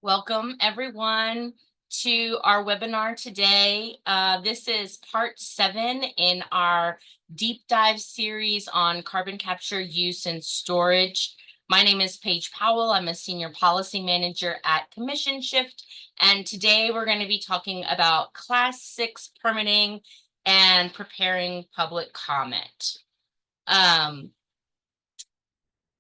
Welcome everyone to our webinar today. This is part 7 in our deep dive series on carbon capture, use, and storage. My name is Paige Powell. I'm a senior policy manager at Commission Shift, and today we're going to be talking about Class 6 permitting and preparing public comment.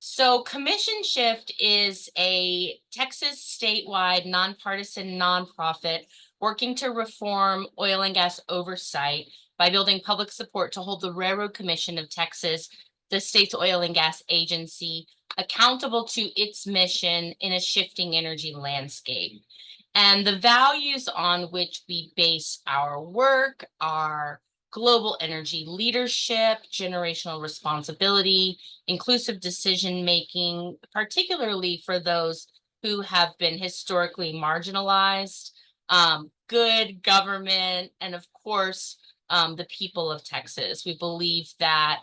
So Commission Shift is a Texas statewide nonpartisan nonprofit working to reform oil and gas oversight by building public support to hold the Railroad Commission of Texas, the state's oil and gas agency, accountable to its mission in a shifting energy landscape. And the values on which we base our work are global energy leadership, generational responsibility, inclusive decision-making, particularly for those who have been historically marginalized, good government, and of course, the people of Texas. We believe that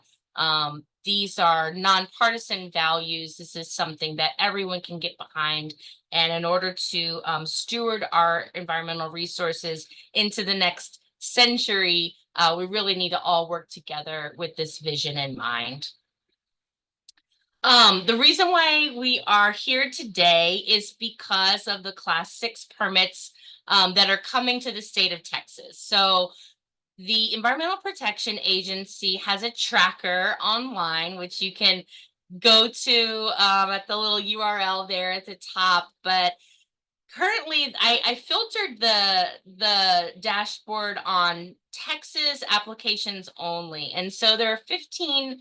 these are nonpartisan values. This is something that everyone can get behind. And in order to steward our environmental resources into the next century, we really need to all work together with this vision in mind. The reason why we are here today is because of the Class 6 permits that are coming to the state of Texas. So the Environmental Protection Agency has a tracker online, which you can go to at the little URL there at the top. But currently, I filtered the dashboard on Texas applications only. And so there are 15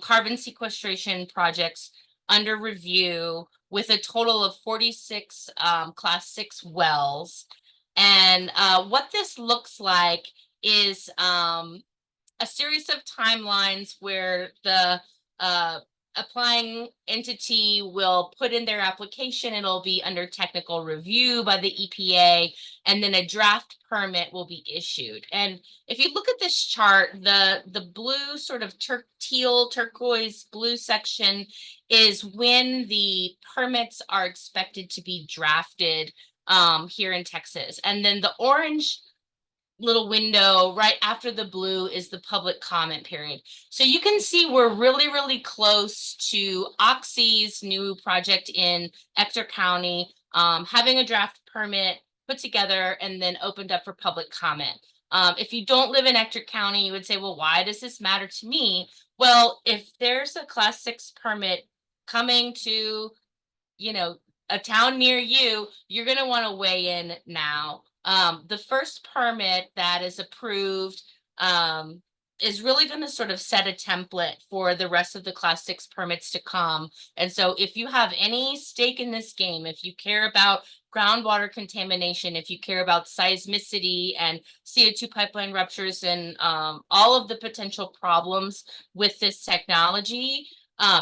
carbon sequestration projects under review with a total of 46 Class 6 wells. And what this looks like is a series of timelines where the applying entity will put in their application. It'll be under technical review by the EPA, and then a draft permit will be issued. And if you look at this chart, the blue sort of teal, turquoise blue section is when the permits are expected to be drafted here in Texas. And then the orange little window right after the blue is the public comment period. So you can see we're really close to Oxy's new project in Ector County, having a draft permit put together and then opened up for public comment. If you don't live in Ector County, you would say, well, why does this matter to me? Well, if there's a Class 6 permit coming to, a town near you, you're going to want to weigh in now. The first permit that is approved is really going to sort of set a template for the rest of the Class 6 permits to come. And so if you have any stake in this game, if you care about groundwater contamination, if you care about seismicity and CO2 pipeline ruptures and all of the potential problems with this technology,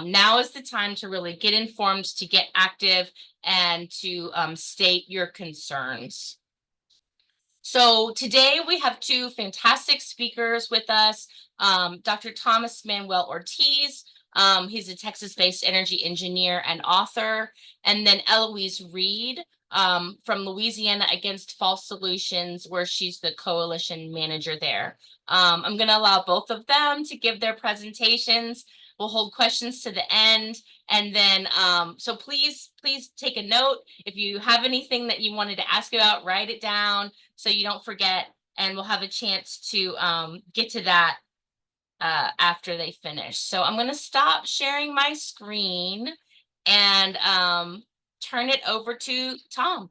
now is the time to really get informed, to get active, and to state your concerns. So today we have two fantastic speakers with us, Dr. Thomas Manuel Ortiz. He's a Texas-based energy engineer and author, and then Eloise Reid from Louisiana Against False Solutions, where she's the coalition manager there. I'm going to allow both of them to give their presentations. We'll hold questions to the end. And then, so please take a note. If you have anything that you wanted to ask about, write it down so you don't forget. And we'll have a chance to get to that after they finish. So I'm going to stop sharing my screen and turn it over to Tom.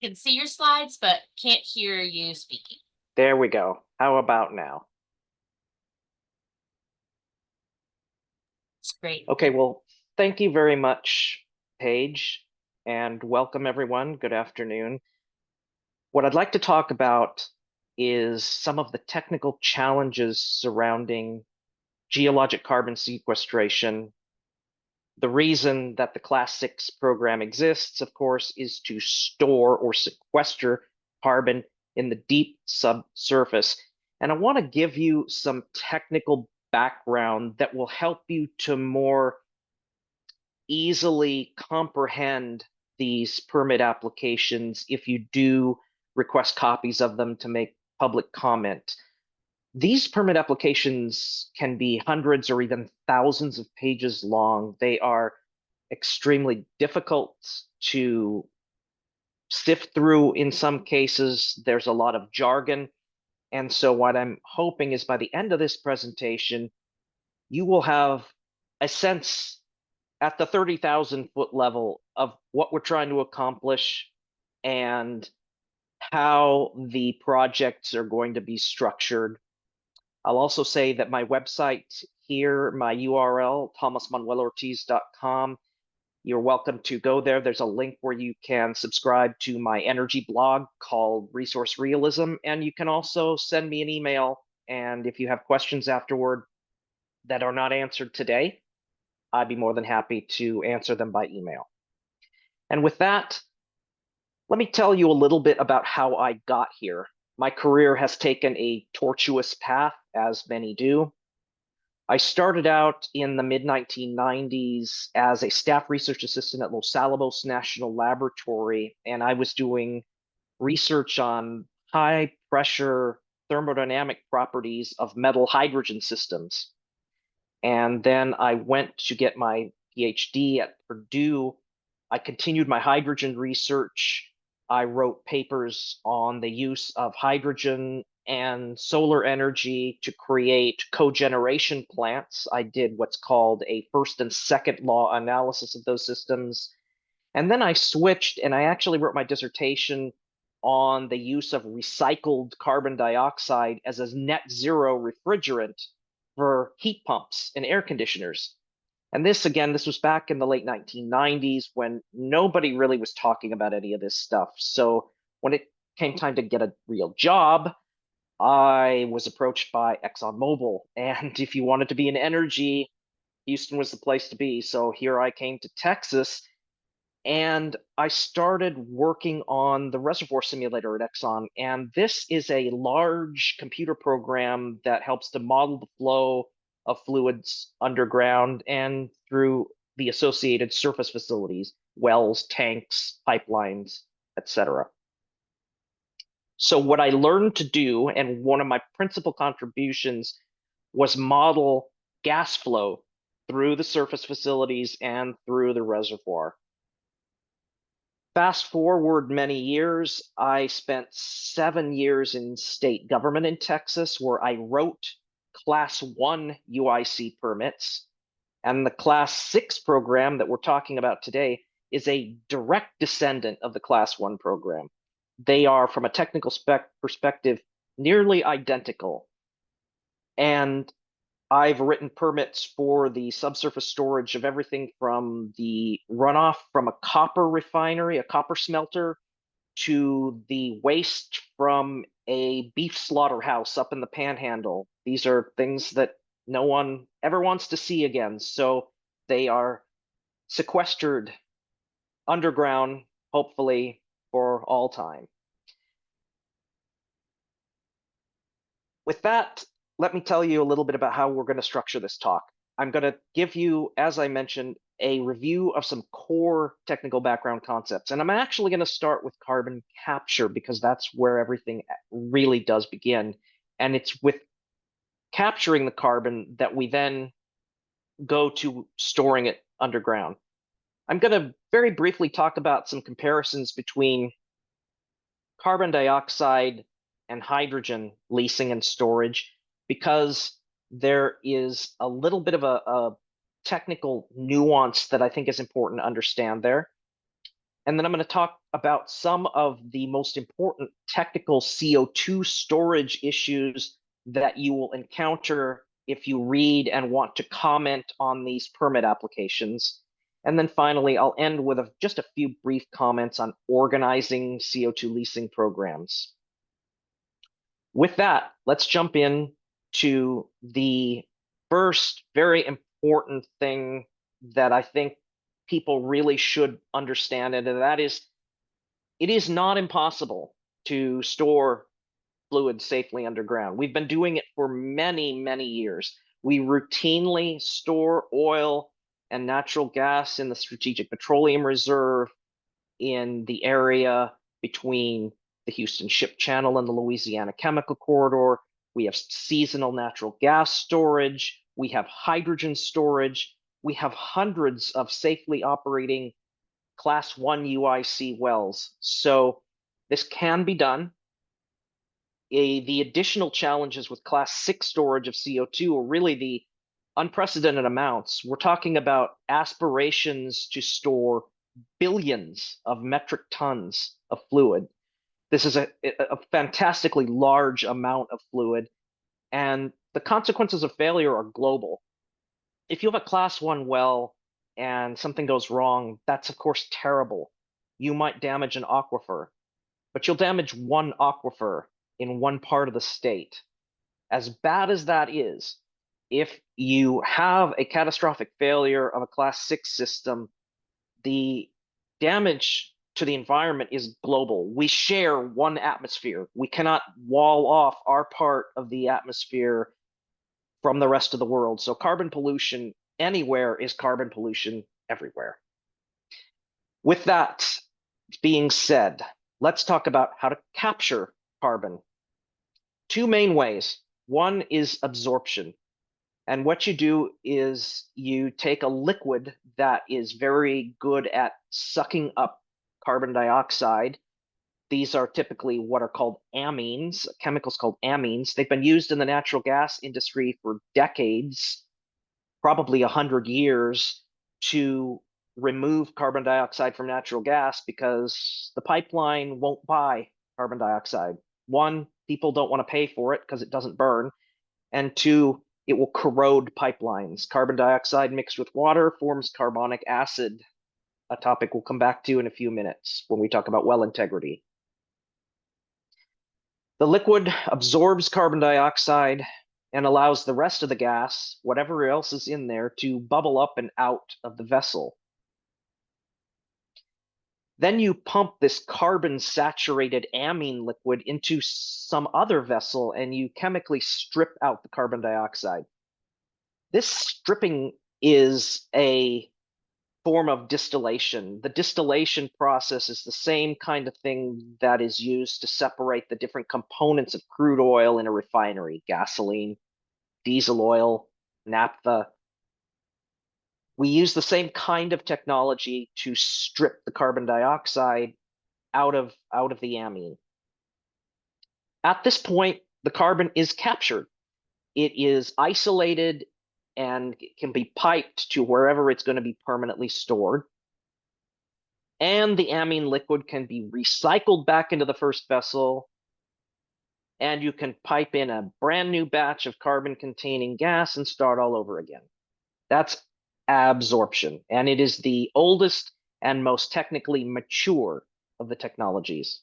Can see your slides, but can't hear you speaking. There we go. How about now? It's great. Okay, well, thank you very much, Paige, and welcome everyone. Good afternoon. What I'd like to talk about is some of the technical challenges surrounding geologic carbon sequestration. The reason that the Class 6 program exists, of course, is to store or sequester carbon in the deep subsurface. And I want to give you some technical background that will help you to more easily comprehend these permit applications if you do request copies of them to make public comment. These permit applications can be hundreds or even thousands of pages long. They are extremely difficult to sift through in some cases. There's a lot of jargon. And so what I'm hoping is by the end of this presentation, you will have a sense at the 30,000 foot level of what we're trying to accomplish and how the projects are going to be structured. I'll also say that my website here, my URL, thomasmanuelortiz.com, you're welcome to go there. There's a link where you can subscribe to my energy blog called Resource Realism, and you can also send me an email. And if you have questions afterward that are not answered today, I'd be more than happy to answer them by email. And with that, let me tell you a little bit about how I got here. My career has taken a tortuous path, as many do. I started out in the mid-1990s as a staff research assistant at Los Alamos National Laboratory, and I was doing research on high-pressure thermodynamic properties of metal hydrogen systems. And then I went to get my PhD at Purdue. I continued my hydrogen research. I wrote papers on the use of hydrogen and solar energy to create cogeneration plants. I did what's called a first and second law analysis of those systems. And then I switched and I actually wrote my dissertation on the use of recycled carbon dioxide as a net zero refrigerant for heat pumps and air conditioners. And this, again, this was back in the late 1990s when nobody really was talking about any of this stuff. So when it came time to get a real job, I was approached by ExxonMobil. And if you wanted to be in energy, Houston was the place to be. So here I came to Texas and I started working on the reservoir simulator at Exxon. And this is a large computer program that helps to model the flow of fluids underground and through the associated surface facilities, wells, tanks, pipelines, etc. So what I learned to do, and one of my principal contributions, was model gas flow through the surface facilities and through the reservoir. Fast forward many years, I spent 7 years in state government in Texas where I wrote Class 1 UIC permits. And the Class 6 program that we're talking about today is a direct descendant of the Class 1 program. They are, from a technical perspective, nearly identical. And I've written permits for the subsurface storage of everything from the runoff from a copper refinery, a copper smelter, to the waste from a beef slaughterhouse up in the Panhandle. These are things that no one ever wants to see again. So they are sequestered underground, hopefully for all time. With that, let me tell you a little bit about how we're going to structure this talk. I'm going to give you, as I mentioned, a review of some core technical background concepts. And I'm actually going to start with carbon capture because that's where everything really does begin. And it's with capturing the carbon that we then go to storing it underground. I'm going to very briefly talk about some comparisons between carbon dioxide and hydrogen leasing and storage, because there is a little bit of a technical nuance that I think is important to understand there. And then I'm going to talk about some of the most important technical CO2 storage issues that you will encounter if you read and want to comment on these permit applications. And then finally, I'll end with just a few brief comments on organizing CO2 leasing programs. With that, let's jump in to the first very important thing that I think people really should understand, and that is it is not impossible to store fluid safely underground. We've been doing it for many, many years. We routinely store oil and natural gas in the Strategic Petroleum Reserve in the area between the Houston Ship Channel and the Louisiana Chemical Corridor. We have seasonal natural gas storage. We have hydrogen storage. We have hundreds of safely operating Class 1 UIC wells. So this can be done. The additional challenges with Class 6 storage of CO2 are really the unprecedented amounts. We're talking about aspirations to store billions of metric tons of fluid. This is a fantastically large amount of fluid, and the consequences of failure are global. If you have a Class 1 well and something goes wrong, that's of course terrible. You might damage an aquifer, but you'll damage one aquifer in one part of the state. As bad as that is, if you have a catastrophic failure of a Class 6 system, the damage to the environment is global. We share one atmosphere. We cannot wall off our part of the atmosphere from the rest of the world. So carbon pollution anywhere is carbon pollution everywhere. With that being said, let's talk about how to capture carbon. Two main ways. One is absorption. And what you do is you take a liquid that is very good at sucking up carbon dioxide. These are typically what are called amines, chemicals called amines. They've been used in the natural gas industry for decades, probably 100 years, to remove carbon dioxide from natural gas because the pipeline won't buy carbon dioxide. One, people don't want to pay for it because it doesn't burn. And two, it will corrode pipelines. Carbon dioxide mixed with water forms carbonic acid, a topic we'll come back to in a few minutes when we talk about well integrity. The liquid absorbs carbon dioxide and allows the rest of the gas, whatever else is in there, to bubble up and out of the vessel. Then you pump this carbon-saturated amine liquid into some other vessel and you chemically strip out the carbon dioxide. This stripping is a form of distillation. The distillation process is the same kind of thing that is used to separate the different components of crude oil in a refinery: gasoline, diesel oil, naphtha. We use the same kind of technology to strip the carbon dioxide out of the amine. At this point, the carbon is captured. It is isolated and can be piped to wherever it's going to be permanently stored. And the amine liquid can be recycled back into the first vessel, and you can pipe in a brand new batch of carbon-containing gas and start all over again. That's absorption, and it is the oldest and most technically mature of the technologies.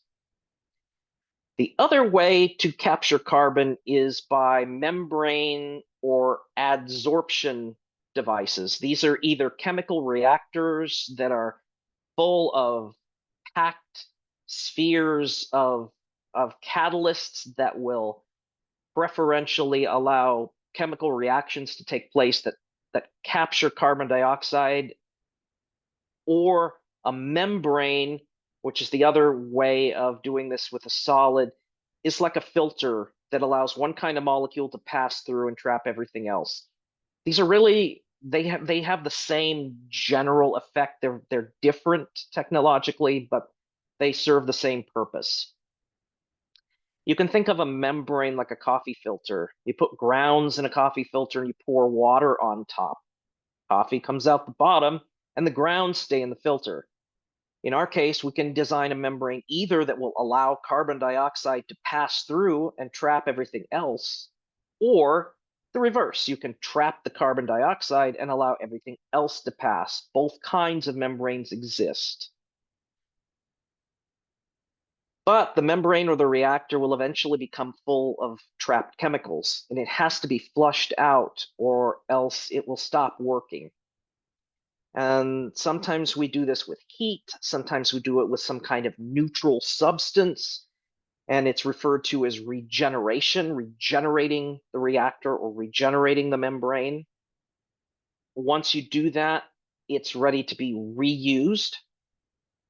The other way to capture carbon is by membrane or adsorption devices. These are either chemical reactors that are full of packed spheres of catalysts that will preferentially allow chemical reactions to take place that capture carbon dioxide, or a membrane, which is the other way of doing this with a solid, is like a filter that allows one kind of molecule to pass through and trap everything else. These are really, they have the same general effect. They're different technologically, but they serve the same purpose. You can think of a membrane like a coffee filter. You put grounds in a coffee filter and you pour water on top. Coffee comes out the bottom and the grounds stay in the filter. In our case, we can design a membrane either that will allow carbon dioxide to pass through and trap everything else, or the reverse. You can trap the carbon dioxide and allow everything else to pass. Both kinds of membranes exist. But the membrane or the reactor will eventually become full of trapped chemicals, and it has to be flushed out or else it will stop working. And sometimes we do this with heat, sometimes we do it with some kind of neutral substance, and it's referred to as regeneration, regenerating the reactor or regenerating the membrane. Once you do that, it's ready to be reused,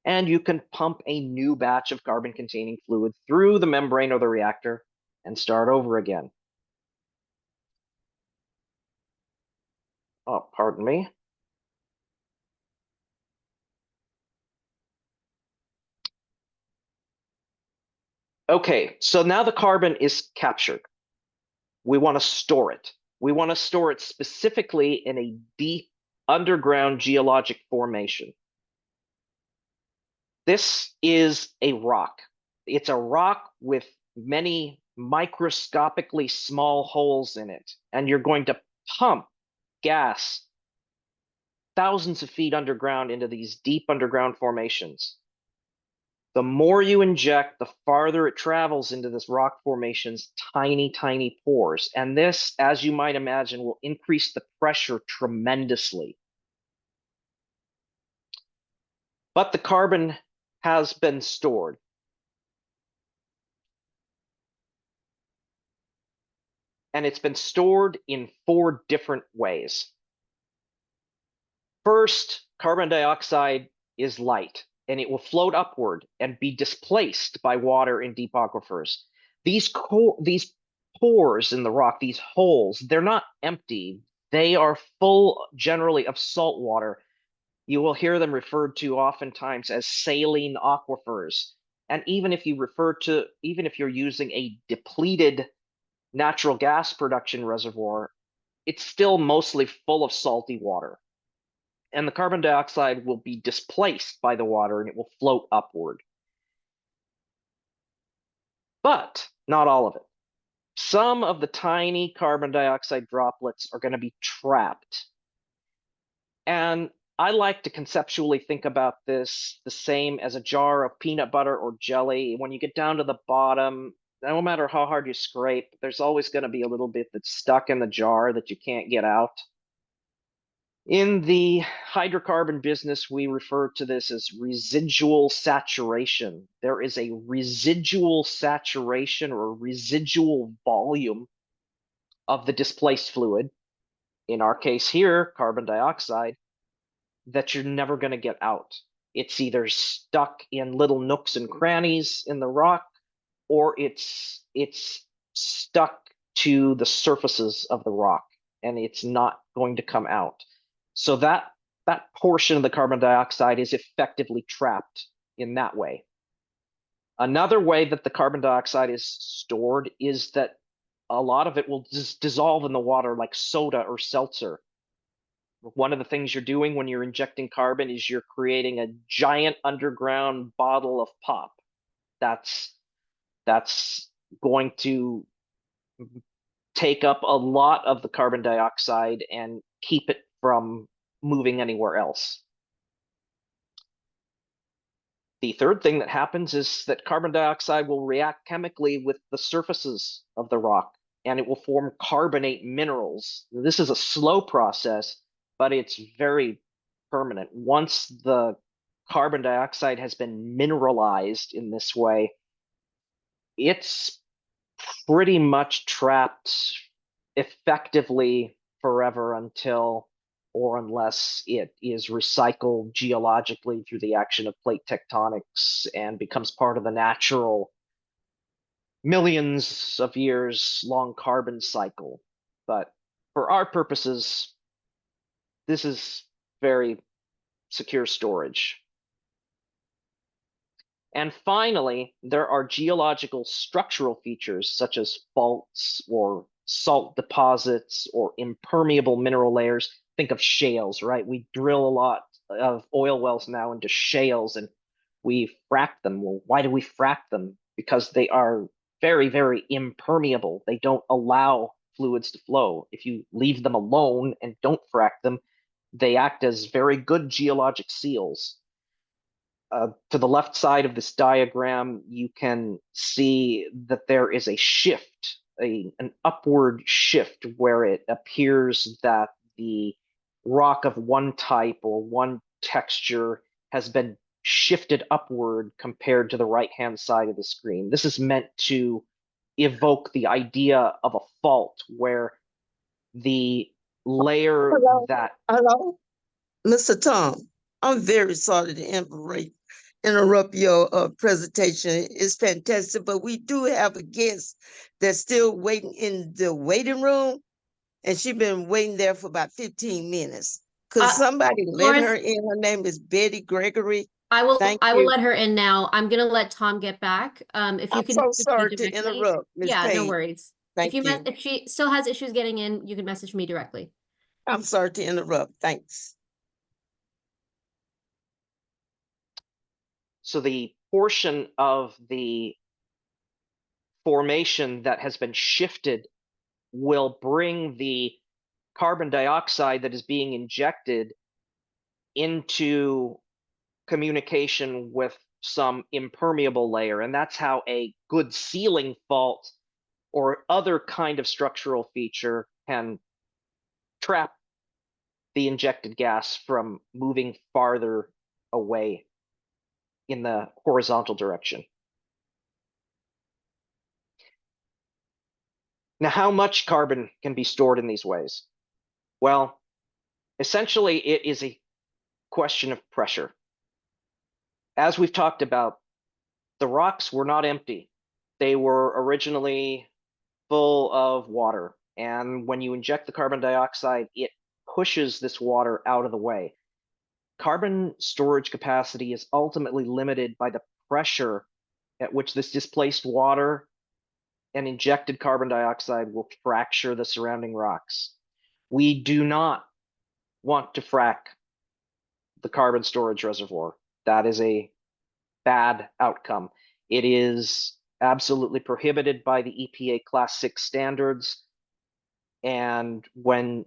and you can pump a new batch of carbon-containing fluid through the membrane or the reactor and start over again. Oh, pardon me. Okay, so now the carbon is captured. We want to store it. We want to store it specifically in a deep underground geologic formation. This is a rock. It's a rock with many microscopically small holes in it, and you're going to pump gas thousands of feet underground into these deep underground formations. The more you inject, the farther it travels into this rock formation's tiny, tiny pores. And this, as you might imagine, will increase the pressure tremendously. But the carbon has been stored. And it's been stored in 4 different ways. First, carbon dioxide is light, and it will float upward and be displaced by water in deep aquifers. These pores in the rock, these holes, they're not empty. They are full generally of salt water. You will hear them referred to oftentimes as saline aquifers. And even if you're using a depleted natural gas production reservoir, it's still mostly full of salty water. And the carbon dioxide will be displaced by the water and it will float upward. But not all of it. Some of the tiny carbon dioxide droplets are going to be trapped. And I like to conceptually think about this the same as a jar of peanut butter or jelly. When you get down to the bottom, no matter how hard you scrape, there's always going to be a little bit that's stuck in the jar that you can't get out. In the hydrocarbon business, we refer to this as residual saturation. There is a residual saturation or residual volume of the displaced fluid, in our case here, carbon dioxide, that you're never going to get out. It's either stuck in little nooks and crannies in the rock, or it's stuck to the surfaces of the rock, and it's not going to come out. So that portion of the carbon dioxide is effectively trapped in that way. Another way that the carbon dioxide is stored is that a lot of it will just dissolve in the water like soda or seltzer. One of the things you're doing when you're injecting carbon is you're creating a giant underground bottle of pop. That's going to take up a lot of the carbon dioxide and keep it from moving anywhere else. The third thing that happens is that carbon dioxide will react chemically with the surfaces of the rock, and it will form carbonate minerals. This is a slow process, but it's very permanent. Once the carbon dioxide has been mineralized in this way, it's pretty much trapped effectively forever until or unless it is recycled geologically through the action of plate tectonics and becomes part of the natural millions of years long carbon cycle. But for our purposes, this is very secure storage. And finally, there are geological structural features such as faults or salt deposits or impermeable mineral layers. Think of shales, right? We drill a lot of oil wells now into shales and we frack them. Well, why do we frack them? Because they are very, very impermeable. They don't allow fluids to flow. If you leave them alone and don't frack them, they act as very good geologic seals. to the left side of this diagram, you can see that there is a shift, an upward shift, where it appears that the rock of one type or one texture has been shifted upward compared to the right-hand side of the screen. This is meant to evoke the idea of a fault where the layer Hello, that hello, Mr. Tom. I'm very sorry to interrupt your presentation. It's fantastic, but we do have a guest that's still waiting in the waiting room, and she's been waiting there for about 15 minutes. Could somebody let Florence, her in? Her name is Betty Gregory. I will Thank I will you. let her in now. I'm gonna let Tom get back. If you I'm can so message me sorry to directly. interrupt, Ms. Yeah, no Page. worries. Thank you. If she still has issues getting in, you can message me directly. I'm sorry to interrupt. Thanks. so the portion of the formation that has been shifted will bring the carbon dioxide that is being injected into communication with some impermeable layer. And that's how a good sealing fault or other kind of structural feature can trap the injected gas from moving farther away in the horizontal direction. Now, how much carbon can be stored in these ways? Well, essentially, it is a question of pressure. As we've talked about, the rocks were not empty. They were originally full of water. And when you inject the carbon dioxide, it pushes this water out of the way. Carbon storage capacity is ultimately limited by the pressure at which this displaced water and injected carbon dioxide will fracture the surrounding rocks. We do not want to frack the carbon storage reservoir. That is a bad outcome. It is absolutely prohibited by the EPA Class 6 standards. And when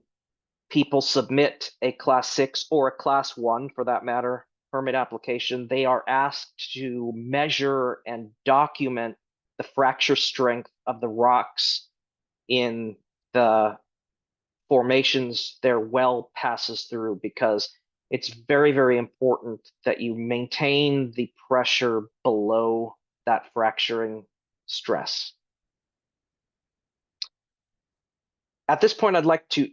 people submit a Class 6 or a Class 1, for that matter, permit application, they are asked to measure and document the fracture strength of the rocks in the formations their well passes through, because it's very, very important that you maintain the pressure below that fracturing stress. At this point, I'd like to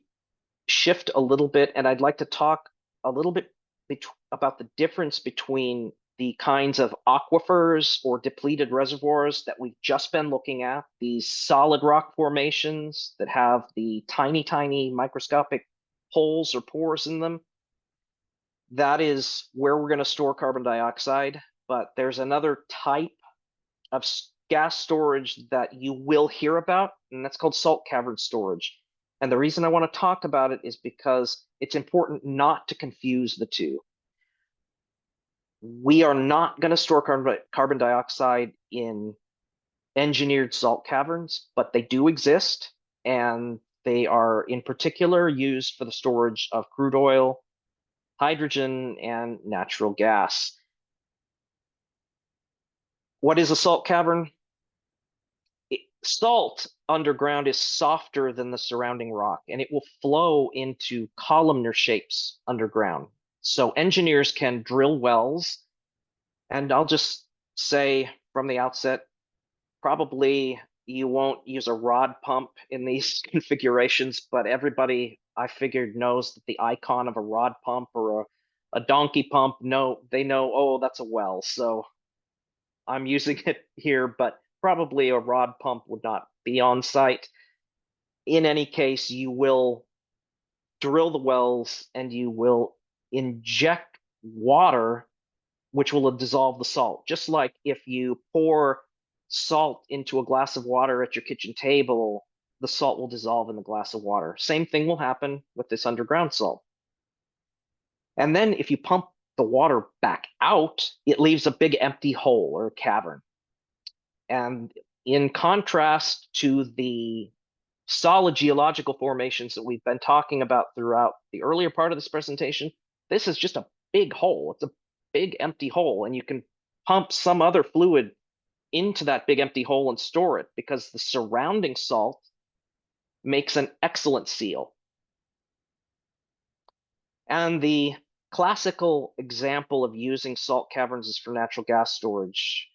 shift a little bit, and I'd like to talk a little bit about the difference between the kinds of aquifers or depleted reservoirs that we've just been looking at, these solid rock formations that have the tiny, tiny microscopic holes or pores in them. That is where we're going to store carbon dioxide. But there's another type of gas storage that you will hear about, and that's called salt cavern storage. And the reason I want to talk about it is because it's important not to confuse the two. We are not going to store carbon dioxide in engineered salt caverns, but they do exist, and they are in particular used for the storage of crude oil, hydrogen, and natural gas. What is a salt cavern? Salt underground is softer than the surrounding rock, and it will flow into columnar shapes underground. So engineers can drill wells, and I'll just say from the outset, probably you won't use a rod pump in these configurations, but everybody I figured knows that the icon of a rod pump or a donkey pump, they know, oh, that's a well. So I'm using it here, but probably a rod pump would not be on site. In any case, you will drill the wells and you will inject water, which will dissolve the salt. Just like if you pour salt into a glass of water at your kitchen table, the salt will dissolve in the glass of water. Same thing will happen with this underground salt. And then if you pump the water back out, it leaves a big empty hole or cavern. And in contrast to the solid geological formations that we've been talking about throughout the earlier part of this presentation, this is just a big hole. It's big empty hole, and you can pump some other fluid into that big empty hole and store it, because the surrounding salt makes an excellent seal. And the classical example of using salt caverns is for natural gas storage.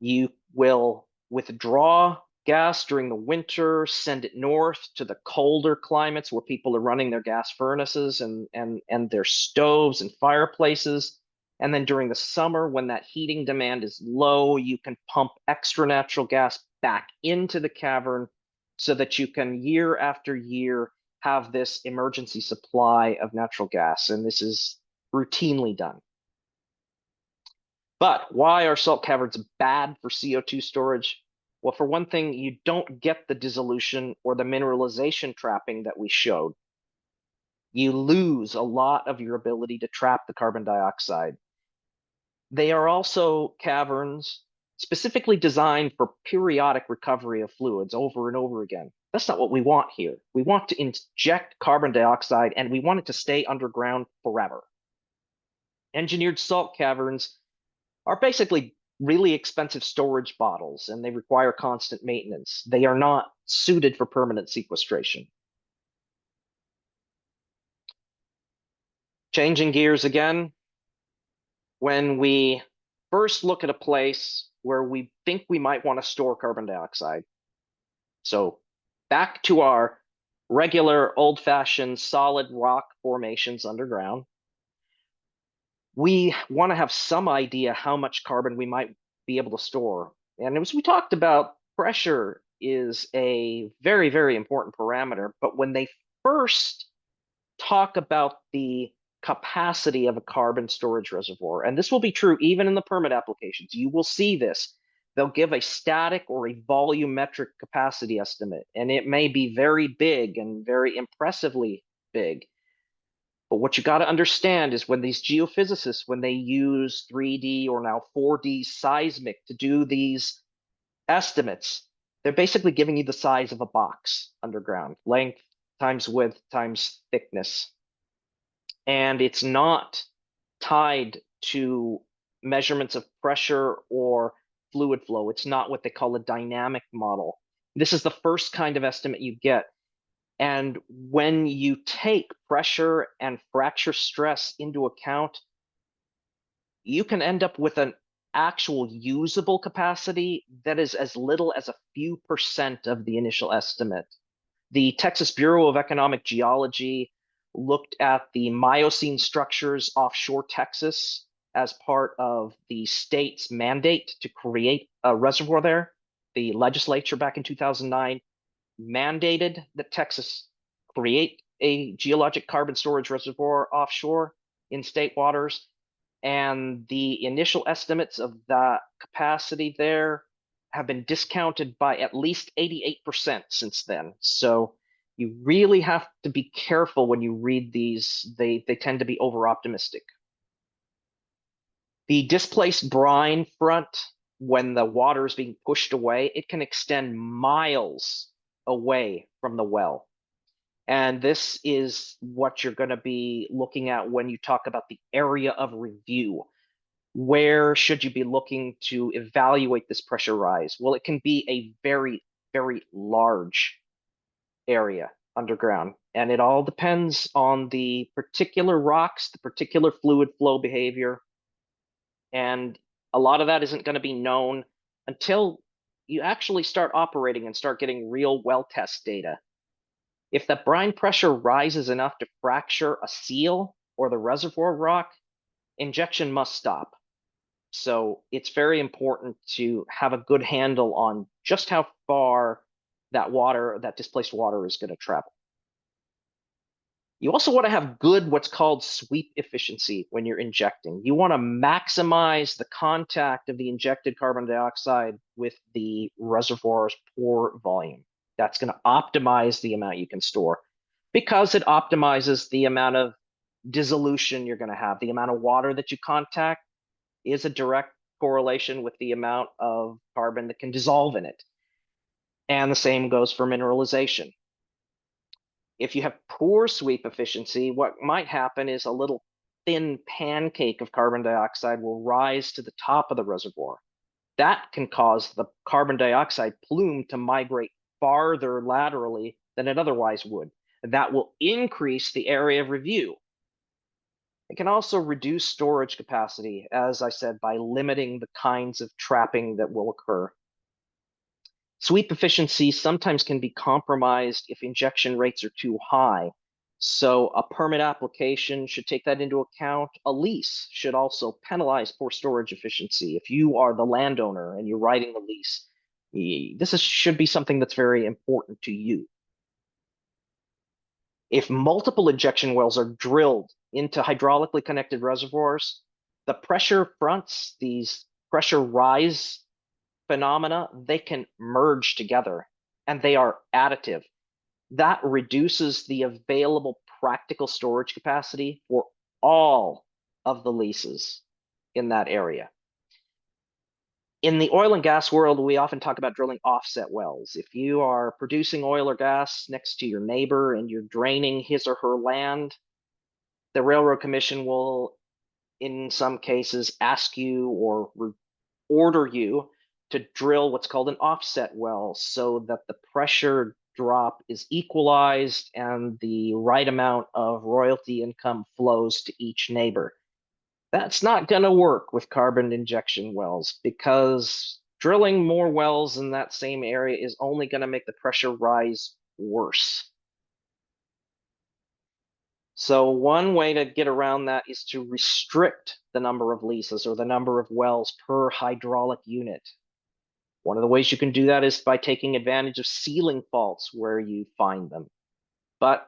You will withdraw gas during the winter, send it north to the colder climates where people are running their gas furnaces and their stoves and fireplaces. And then during the summer, when that heating demand is low, you can pump extra natural gas back into the cavern so that you can, year after year, have this emergency supply of natural gas. And this is routinely done. But why are salt caverns bad for CO2 storage? Well, for one thing, you don't get the dissolution or the mineralization trapping that we showed. You lose a lot of your ability to trap the carbon dioxide. They are also caverns specifically designed for periodic recovery of fluids over and over again. That's not what we want here. We want to inject carbon dioxide, and we want it to stay underground forever. Engineered salt caverns are basically really expensive storage bottles, and they require constant maintenance. They are not suited for permanent sequestration. Changing gears again, when we first look at a place where we think we might want to store carbon dioxide, so back to our regular old-fashioned solid rock formations underground, we want to have some idea how much carbon we might be able to store. And as we talked about, pressure is a very, very important parameter. But when they first talk about the capacity of a carbon storage reservoir, and this will be true even in the permit applications, you will see this. They'll give a static or a volumetric capacity estimate, and it may be very big and very impressively big. But what you got to understand is when these geophysicists, when they use 3D or now 4D seismic to do these estimates, they're basically giving you the size of a box underground, length times width times thickness. And it's not tied to measurements of pressure or fluid flow. It's not what they call a dynamic model. This is the first kind of estimate you get. And when you take pressure and fracture stress into account, you can end up with an actual usable capacity that is as little as a few % of the initial estimate. The Texas Bureau of Economic Geology looked at the Miocene structures offshore Texas as part of the state's mandate to create a reservoir there. The legislature back in 2009 mandated that Texas create a geologic carbon storage reservoir offshore in state waters. And the initial estimates of that capacity there have been discounted by at least 88% since then. So you really have to be careful when you read these. They tend to be over-optimistic. The displaced brine front, when the water is being pushed away, it can extend miles away from the well. And this is what you're going to be looking at when you talk about the area of review. Where should you be looking to evaluate this pressure rise? Well, it can be a very, very large area underground, and it all depends on the particular rocks, the particular fluid flow behavior. And a lot of that isn't going to be known until you actually start operating and start getting real well test data. If the brine pressure rises enough to fracture a seal or the reservoir rock, injection must stop. So it's very important to have a good handle on just how far that water, that displaced water, is going to travel. You also want to have good, what's called sweep efficiency when you're injecting. You want to maximize the contact of the injected carbon dioxide with the reservoir's pore volume. That's going to optimize the amount you can store, because it optimizes the amount of dissolution you're going to have. The amount of water that you contact is a direct correlation with the amount of carbon that can dissolve in it. And the same goes for mineralization. If you have poor sweep efficiency, what might happen is a little thin pancake of carbon dioxide will rise to the top of the reservoir. That can cause the carbon dioxide plume to migrate farther laterally than it otherwise would. That will increase the area of review. It can also reduce storage capacity, as I said, by limiting the kinds of trapping that will occur. Sweep efficiency sometimes can be compromised if injection rates are too high. So a permit application should take that into account. A lease should also penalize poor storage efficiency. If you are the landowner and you're writing the lease, should be something that's very important to you. If multiple injection wells are drilled into hydraulically connected reservoirs, the pressure fronts, these pressure rise phenomena, they can merge together and they are additive. That reduces the available practical storage capacity for all of the leases in that area. In the oil and gas world, we often talk about drilling offset wells. If you are producing oil or gas next to your neighbor and you're draining his or her land, the Railroad Commission will, in some cases, ask you or order you to drill what's called an offset well so that the pressure drop is equalized and the right amount of royalty income flows to each neighbor. That's not going to work with carbon injection wells because drilling more wells in that same area is only going to make the pressure rise worse. So one way to get around that is to restrict the number of leases or the number of wells per hydraulic unit. One of the ways you can do that is by taking advantage of sealing faults where you find them. But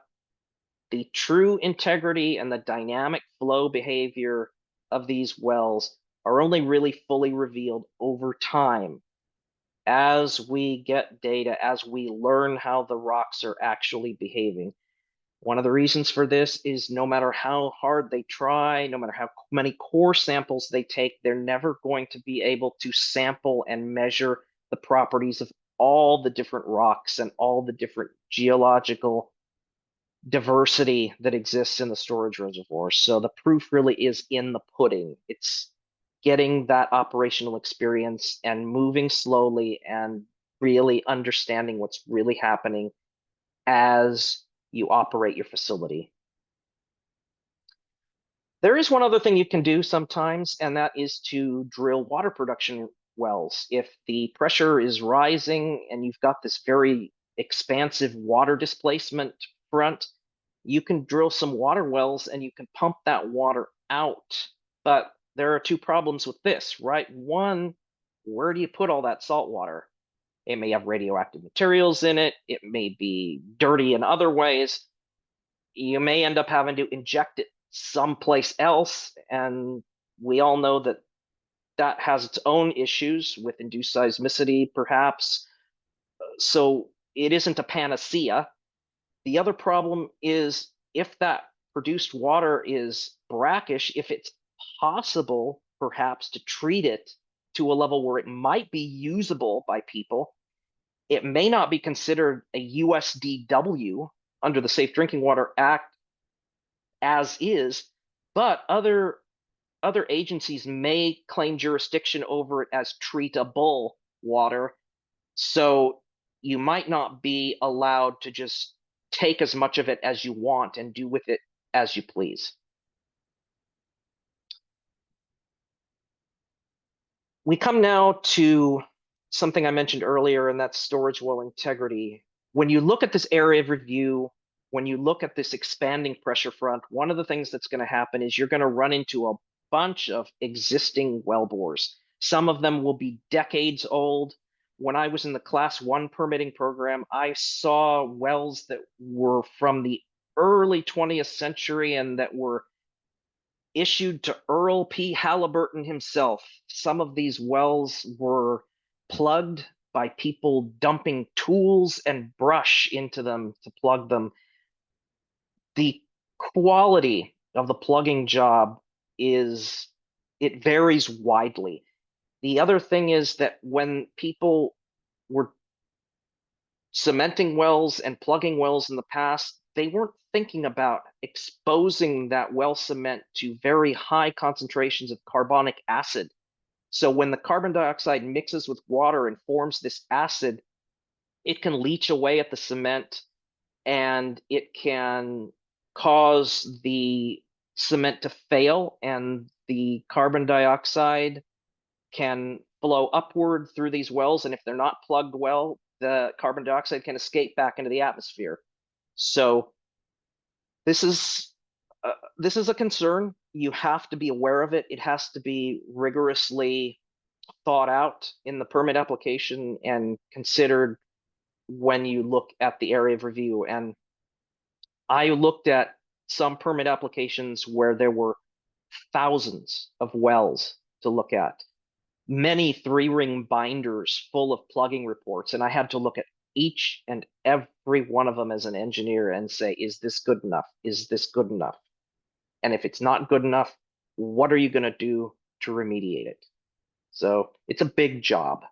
the true integrity and the dynamic flow behavior of these wells are only really fully revealed over time as we get data, as we learn how the rocks are actually behaving. One of the reasons for this is no matter how hard they try, no matter how many core samples they take, they're never going to be able to sample and measure the properties of all the different rocks and all the different geological diversity that exists in the storage reservoir. So the proof really is in the pudding. It's getting that operational experience and moving slowly and really understanding what's really happening as you operate your facility. There is one other thing you can do sometimes, and that is to drill water production wells. If the pressure is rising and you've got this very expansive water displacement front, you can drill some water wells and you can pump that water out. But there are two problems with this, right? One, where do you put all that salt water? It may have radioactive materials in it. It may be dirty in other ways. You may end up having to inject it someplace else. And we all know that that has its own issues with induced seismicity, perhaps. So it isn't a panacea. The other problem is if that produced water is brackish, if it's possible perhaps to treat it to a level where it might be usable by people, it may not be considered a USDW under the Safe Drinking Water Act as is, but other agencies may claim jurisdiction over it as treatable water. So you might not be allowed to just take as much of it as you want and do with it as you please. We come now to something I mentioned earlier, and that's storage well integrity. When you look at this area of review, when you look at this expanding pressure front, one of the things that's going to happen is you're going to run into a bunch of existing well bores. Some of them will be decades old. When I was in the Class 1 permitting program, I saw wells that were from the early 20th century and that were issued to Earl P. Halliburton himself. Some of these wells were plugged by people dumping tools and brush into them to plug them. The quality of the plugging job it varies widely. The other thing is that when people were cementing wells and plugging wells in the past, they weren't thinking about exposing that well cement to very high concentrations of carbonic acid. So when the carbon dioxide mixes with water and forms this acid, it can leach away at the cement and it can cause the cement to fail, and the carbon dioxide can flow upward through these wells. And if they're not plugged well, the carbon dioxide can escape back into the atmosphere. So this is a concern. You have to be aware of it. It has to be rigorously thought out in the permit application and considered when you look at the area of review. And I looked at some permit applications where there were thousands of wells to look at, many 3-ring binders full of plugging reports, and I had to look at each and every one of them as an engineer and say, is this good enough? Is this good enough? And if it's not good enough, what are you going to do to remediate it? So it's a big job.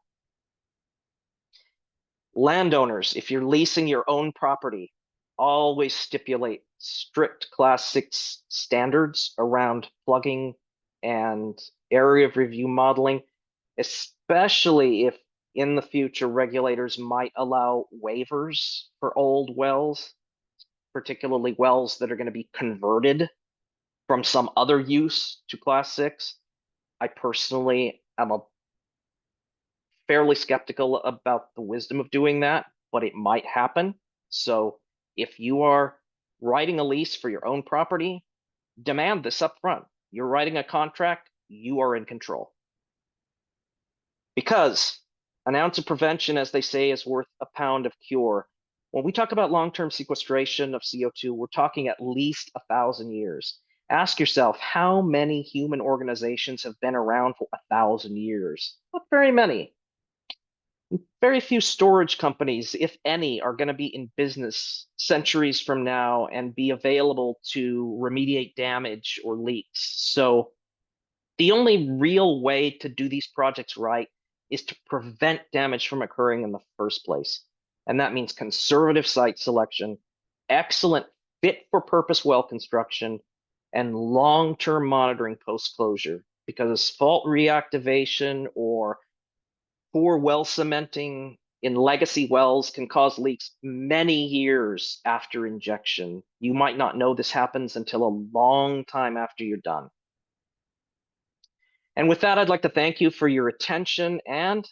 Landowners, if you're leasing your own property, always stipulate strict Class 6 standards around plugging and area of review modeling, especially if in the future regulators might allow waivers for old wells, particularly wells that are going to be converted from some other use to Class 6. I personally am fairly skeptical about the wisdom of doing that, but it might happen. So if you are writing a lease for your own property, demand this up front. You're writing a contract, you are in control. Because an ounce of prevention, as they say, is worth a pound of cure. When we talk about long-term sequestration of CO2, we're talking at least 1,000 years. Ask yourself, how many human organizations have been around for 1,000 years? Not very many. Very few storage companies, if any, are going to be in business centuries from now and be available to remediate damage or leaks. So the only real way to do these projects right is to prevent damage from occurring in the first place. And that means conservative site selection, excellent fit-for-purpose well construction, and long-term monitoring post-closure, because fault reactivation or poor well cementing in legacy wells can cause leaks many years after injection. You might not know this happens until a long time after you're done. And with that, I'd like to thank you for your attention. And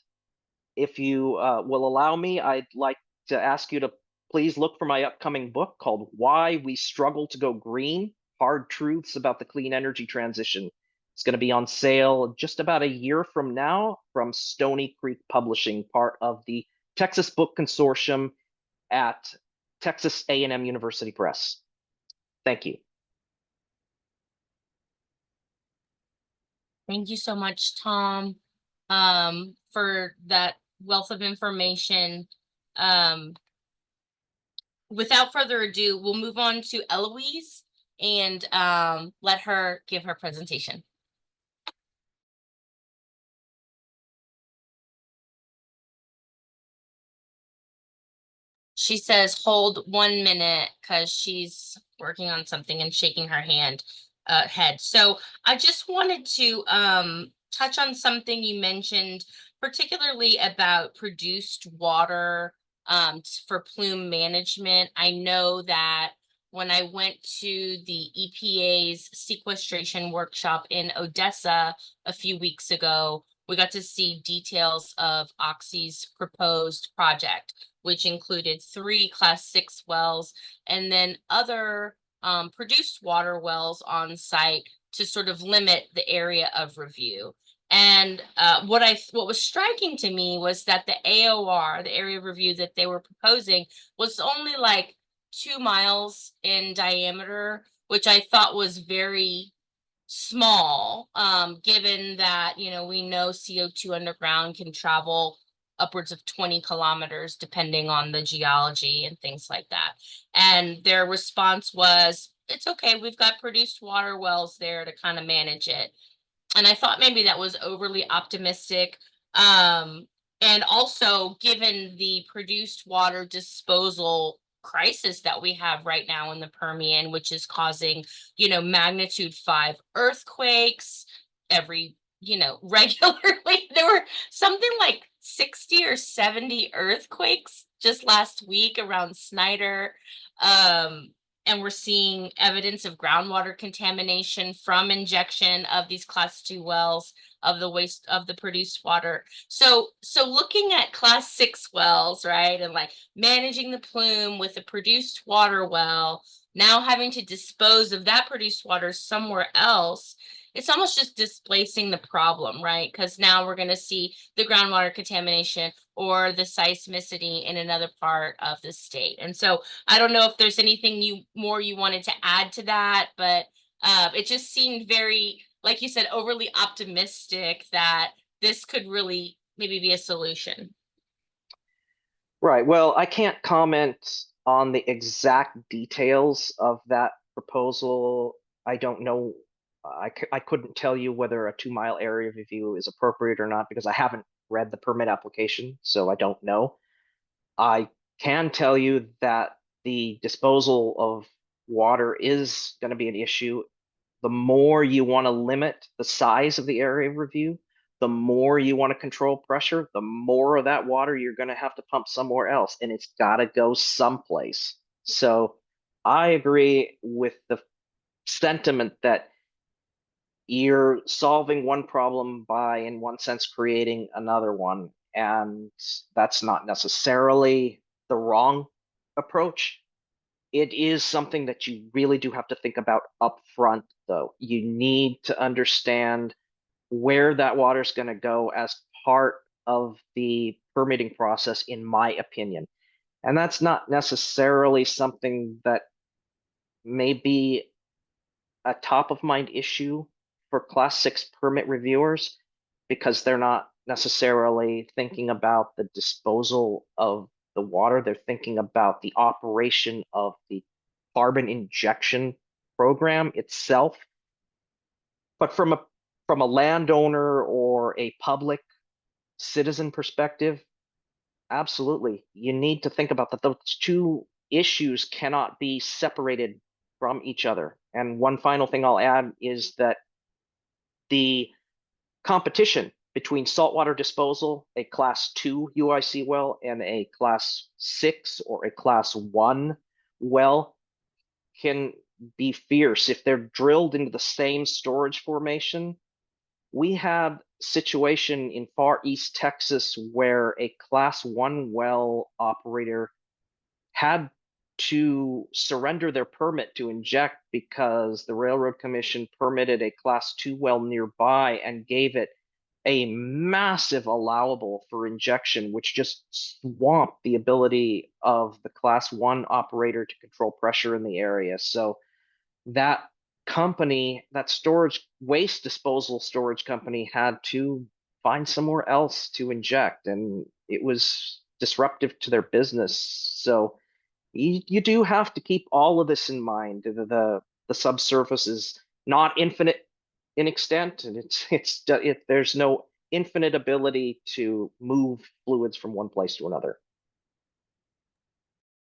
if you will allow me, I'd like to ask you to please look for my upcoming book called Why We Struggle to Go Green: Hard Truths About the Clean Energy Transition. It's going to be on sale just about a year from now from Stony Creek Publishing, part of the Texas Book Consortium at Texas A&M University Press. Thank you. Thank you so much, Tom, for that wealth of information. Without further ado, we'll move on to Eloise and let her give her presentation. She says, hold 1 minute, because she's working on something and shaking her head. So I just wanted to touch on something you mentioned, particularly about produced water for plume management. I know that when I went to the EPA's sequestration workshop in Odessa a few weeks ago, we got to see details of Oxy's proposed project, which included 3 Class 6 wells and then other produced water wells on site to sort of limit the area of review. And what was striking to me was that the AOR, the area of review that they were proposing, was only like 2 miles in diameter, which I thought was very small, given that, we know CO2 underground can travel upwards of 20 kilometers, depending on the geology and things like that. And their response was, it's okay, we've got produced water wells there to kind of manage it. And I thought maybe that was overly optimistic. And also, given the produced water disposal crisis that we have right now in the Permian, which is causing, magnitude 5 earthquakes every, regularly. There were something like 60 or 70 earthquakes just last week around Snyder. And we're seeing evidence of groundwater contamination from injection of these class 2 wells, of the waste of the produced water. So looking at class 6 wells, right, and like managing the plume with a produced water well, now having to dispose of that produced water somewhere else, it's almost just displacing the problem, right? Because now we're going to see the groundwater contamination or the seismicity in another part of the state. And so I don't know if there's anything you wanted to add to that, but it just seemed very, like you said, overly optimistic that this could really maybe be a solution. Right. Well, I can't comment on the exact details of that proposal. I don't know. I couldn't tell you whether a 2-mile area review is appropriate or not because I haven't read the permit application, so I don't know. I can tell you that the disposal of water is going to be an issue. The more you want to limit the size of the area of review, the more you want to control pressure, the more of that water you're going to have to pump somewhere else, and it's got to go someplace. So I agree with the sentiment that you're solving one problem by, in one sense, creating another one. And that's not necessarily the wrong approach. It is something that you really do have to think about up front, though. You need to understand where that water is going to go as part of the permitting process, in my opinion. And that's not necessarily something that may be a top of mind issue for class 6 permit reviewers because they're not necessarily thinking about the disposal of the water. They're thinking about the operation of the carbon injection program itself. But from a landowner or a public citizen perspective, absolutely, you need to think about that. Those two issues cannot be separated from each other. And one final thing I'll add is that the competition between saltwater disposal, a class 2 UIC well, and a class 6 or a class 1 well can be fierce. If they're drilled into the same storage formation, we had a situation in far east Texas where a class 1 well operator had to surrender their permit to inject because the Railroad Commission permitted a class 2 well nearby and gave it a massive allowable for injection, which just swamped the ability of the class 1 operator to control pressure in the area. So that company, that waste disposal storage company, had to find somewhere else to inject, and it was disruptive to their business. So you do have to keep all of this in mind. The subsurface is not infinite in extent, and there's no infinite ability to move fluids from one place to another.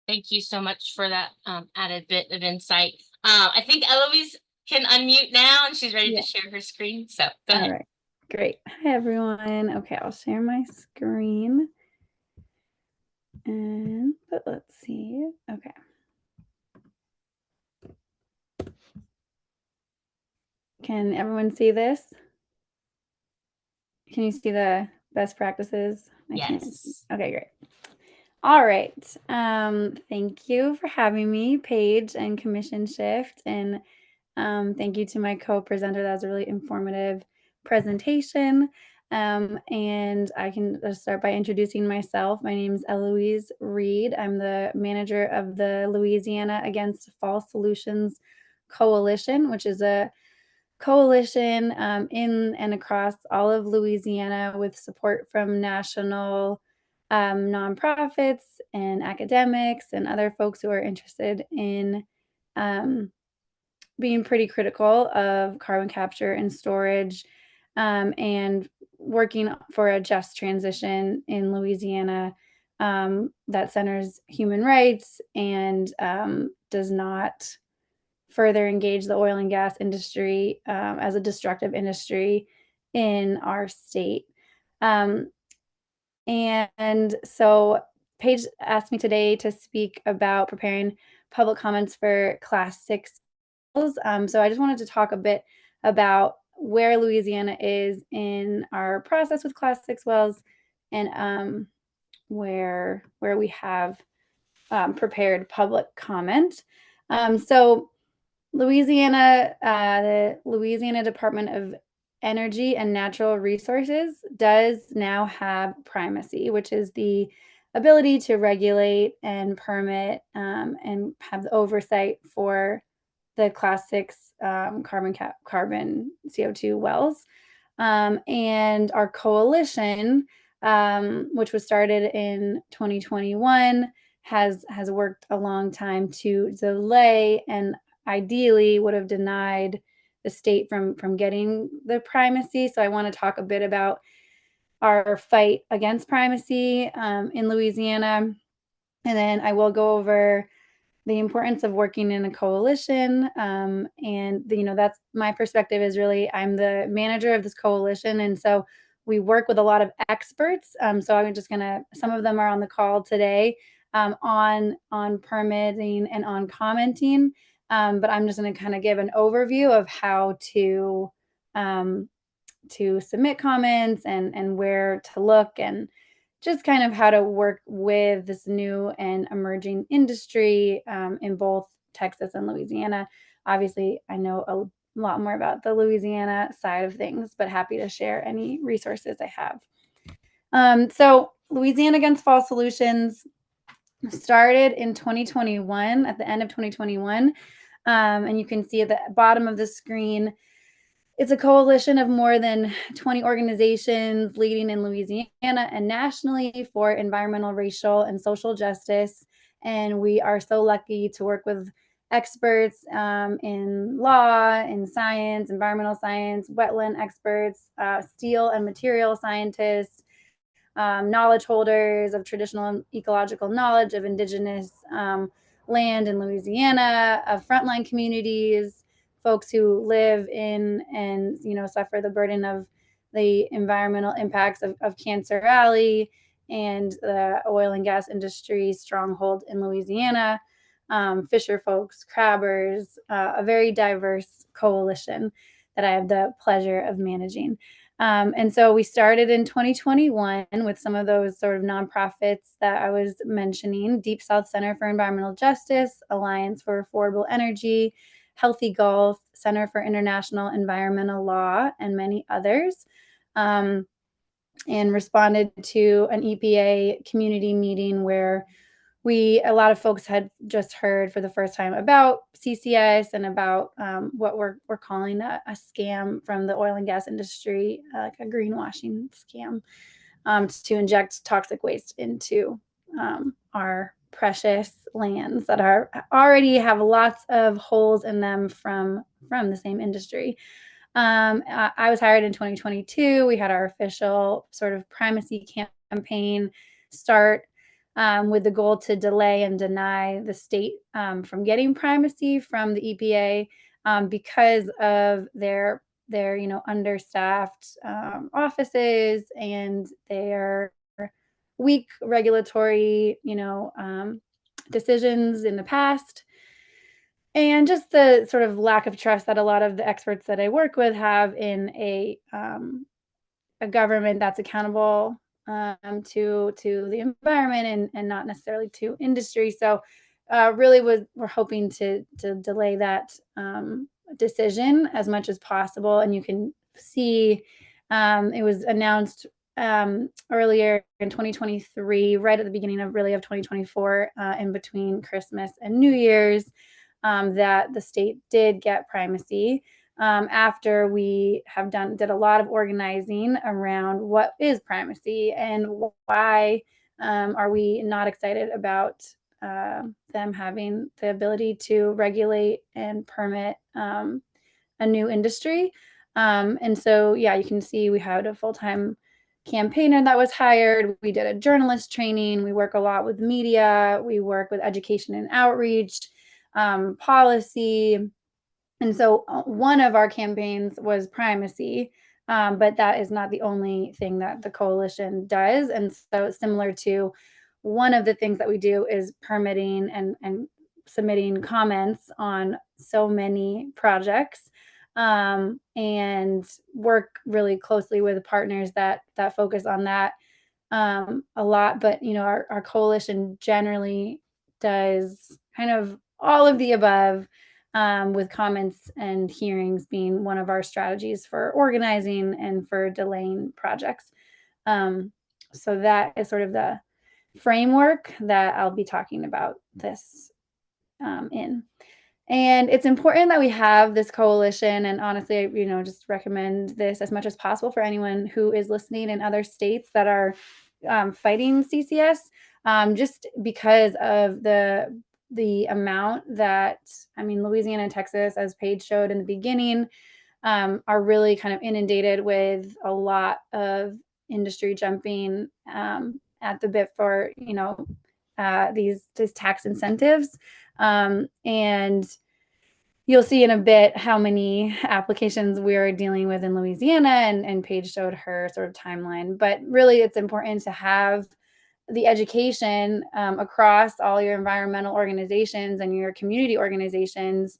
Thank you so much for that added bit of insight. I think Eloise can unmute now and she's ready to share her screen. So go ahead. All right, great. Hi, everyone. Okay, I'll share my screen. But let's see. Okay. Can everyone see this? Can you see the best practices? Yes. Okay, great. All right. Thank you for having me, Paige and Commission Shift. And thank you to my co-presenter. That was a really informative presentation. And I can just start by introducing myself. My name is Eloise Reid. I'm the manager of the Louisiana Against False Solutions Coalition, which is a coalition in and across all of Louisiana with support from national nonprofits and academics and other folks who are interested in being pretty critical of carbon capture and storage and working for a just transition in Louisiana that centers human rights and does not further engage the oil and gas industry as a destructive industry in our state. And so Paige asked me today to speak about preparing public comments for Class 6 wells. So I just wanted to talk a bit about where Louisiana is in our process with Class 6 wells and where we have prepared public comment. So Louisiana, the Louisiana Department of Energy and Natural Resources does now have primacy, which is the ability to regulate and permit and have the oversight for the Class 6 carbon CO2 wells. And our coalition, which was started in 2021, has worked a long time to delay and ideally would have denied the state from getting the primacy. So I want to talk a bit about our fight against primacy in Louisiana. And then I will go over the importance of working in a coalition. That's my perspective is really, I'm the manager of this coalition. And so we work with a lot of experts. So I'm just some of them are on the call today on permitting and on commenting. But I'm just going to kind of give an overview of how to submit comments and where to look and just kind of how to work with this new and emerging industry in both Texas and Louisiana. Obviously, I know a lot more about the Louisiana side of things, but happy to share any resources I have. So Louisiana Against False Solutions started in 2021, at the end of 2021. And you can see at the bottom of the screen, it's a coalition of more than 20 organizations leading in Louisiana and nationally for environmental, racial, and social justice. And we are so lucky to work with experts in law, in science, environmental science, wetland experts, steel and material scientists, knowledge holders of traditional and ecological knowledge of indigenous land in Louisiana, of frontline communities, folks who live in and suffer the burden of the environmental impacts of Cancer Alley and the oil and gas industry stronghold in Louisiana, fisher folks, crabbers, a very diverse coalition that I have the pleasure of managing. And so we started in 2021 with some of those sort of nonprofits that I was mentioning: Deep South Center for Environmental Justice, Alliance for Affordable Energy, Healthy Gulf, Center for International Environmental Law, and many others, and responded to an EPA community meeting where a lot of folks had just heard for the first time about CCUS and about what we're calling a scam from the oil and gas industry, like a greenwashing scam, to inject toxic waste into our precious lands that already have lots of holes in them from the same industry. I was hired in 2022. We had our official sort of primacy campaign start with the goal to delay and deny the state from getting primacy from the EPA because of their understaffed offices and their weak regulatory decisions in the past, and just the sort of lack of trust that a lot of the experts that I work with have in a government that's accountable to the environment and not necessarily to industry. So really we're hoping to delay that decision as much as possible. And you can see it was announced earlier in 2023, right at the beginning of 2024, in between Christmas and New Year's, that the state did get primacy. After we did a lot of organizing around what is primacy and why are we not excited about them having the ability to regulate and permit a new industry. And so, yeah, you can see we had a full-time campaigner that was hired. We did a journalist training. We work a lot with media. We work with education and outreach, policy. And so one of our campaigns was primacy, but that is not the only thing that the coalition does. And so similar to one of the things that we do is permitting and submitting comments on so many projects, and work really closely with partners that focus on that a lot. But our coalition generally does kind of all of the above, with comments and hearings being one of our strategies for organizing and for delaying projects. So that is sort of the framework that I'll be talking about this in. And it's important that we have this coalition, and honestly, just recommend this as much as possible for anyone who is listening in other states that are fighting CCS, just because of the amount that, Louisiana and Texas, as Paige showed in the beginning, are really kind of inundated with a lot of industry jumping at the bit for these tax incentives, and you'll see in a bit how many applications we're dealing with in Louisiana, and Paige showed her sort of timeline. But really, it's important to have the education across all your environmental organizations and your community organizations,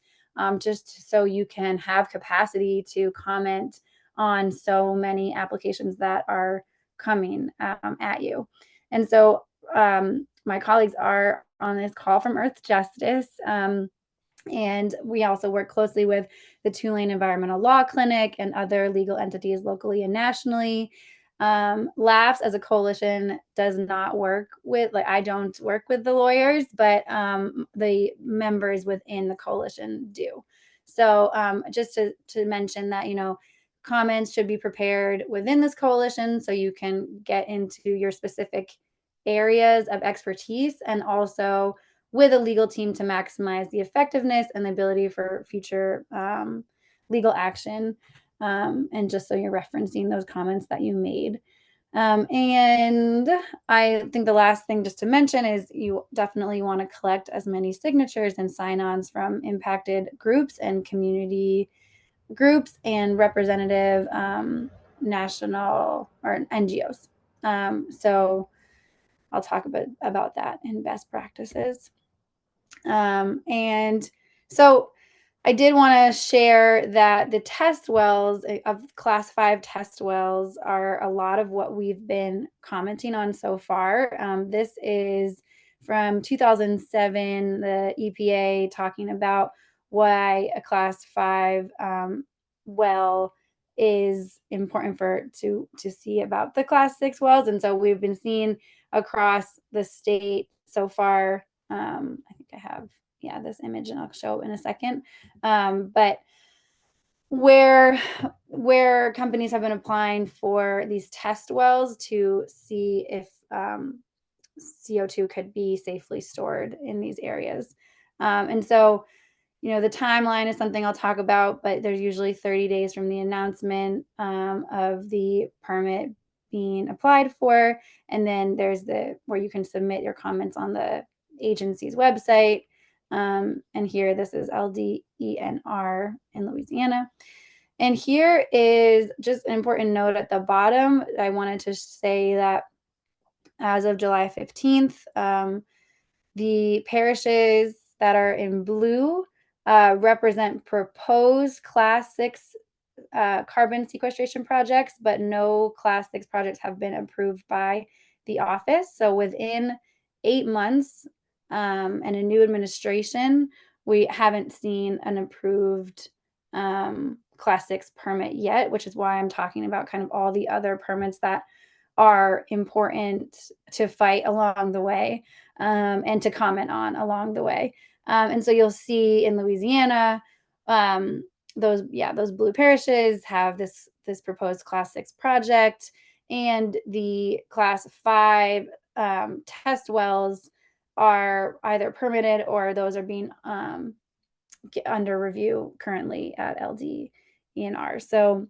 just so you can have capacity to comment on so many applications that are coming at you. And so my colleagues are on this call from Earth Justice, and we also work closely with the Tulane Environmental Law Clinic and other legal entities locally and nationally. LAFS as a coalition does not work with, I don't work with the lawyers, but the members within the coalition do. So just to mention that, comments should be prepared within this coalition so you can get into your specific areas of expertise, and also with a legal team to maximize the effectiveness and the ability for future legal action. And just so you're referencing those comments that you made. And I think the last thing just to mention is you definitely want to collect as many signatures and sign-ons from impacted groups and community groups and representative national or NGOs. So I'll talk a bit about that in best practices. And so I did want to share that the test wells of class 5 test wells are a lot of what we've been commenting on so far. This is from 2007, the EPA talking about why a class 5 well is important to see about the class 6 wells. And so we've been seeing across the state so far. I think I have this image, and I'll show in a second. But where companies have been applying for these test wells to see if CO2 could be safely stored in these areas. And so, the timeline is something I'll talk about, but there's usually 30 days from the announcement of the permit being applied for. And then there's where you can submit your comments on the agency's website. And here, this is LDENR in Louisiana. And here is just an important note at the bottom. I wanted to say that as of July 15th, the parishes that are in blue represent proposed class 6 carbon sequestration projects, but no class 6 projects have been approved by the office. So within 8 months and a new administration, we haven't seen an approved class 6 permit yet, which is why I'm talking about kind of all the other permits that are important to fight along the way and to comment on along the way. And so you'll see in Louisiana, those blue parishes have this proposed class 6 project, and the class 5 test wells are either permitted or those are being under review currently at LDENR. So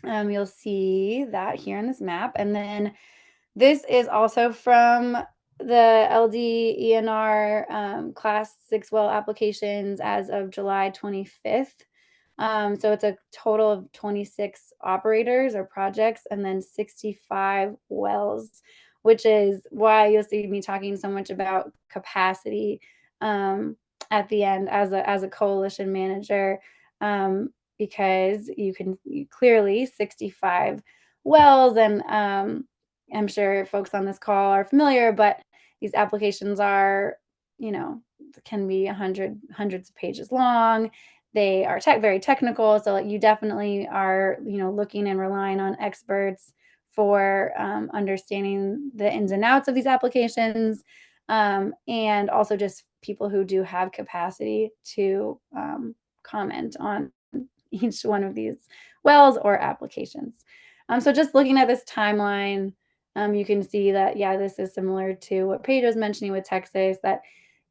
You'll see that here in this map. And then this is also from the LD ENR Class 6 well applications as of July 25th. So it's a total of 26 operators or projects and then 65 wells, which is why you'll see me talking so much about capacity at the end as a coalition manager, because you clearly 65 wells, and I'm sure folks on this call are familiar, but these applications are, can be hundreds of pages long. They are very technical, so you definitely are, looking and relying on experts for understanding the ins and outs of these applications, and also just people who do have capacity to comment on each one of these wells or applications. So just looking at this timeline, you can see that, yeah, this is similar to what Paige was mentioning with Texas, that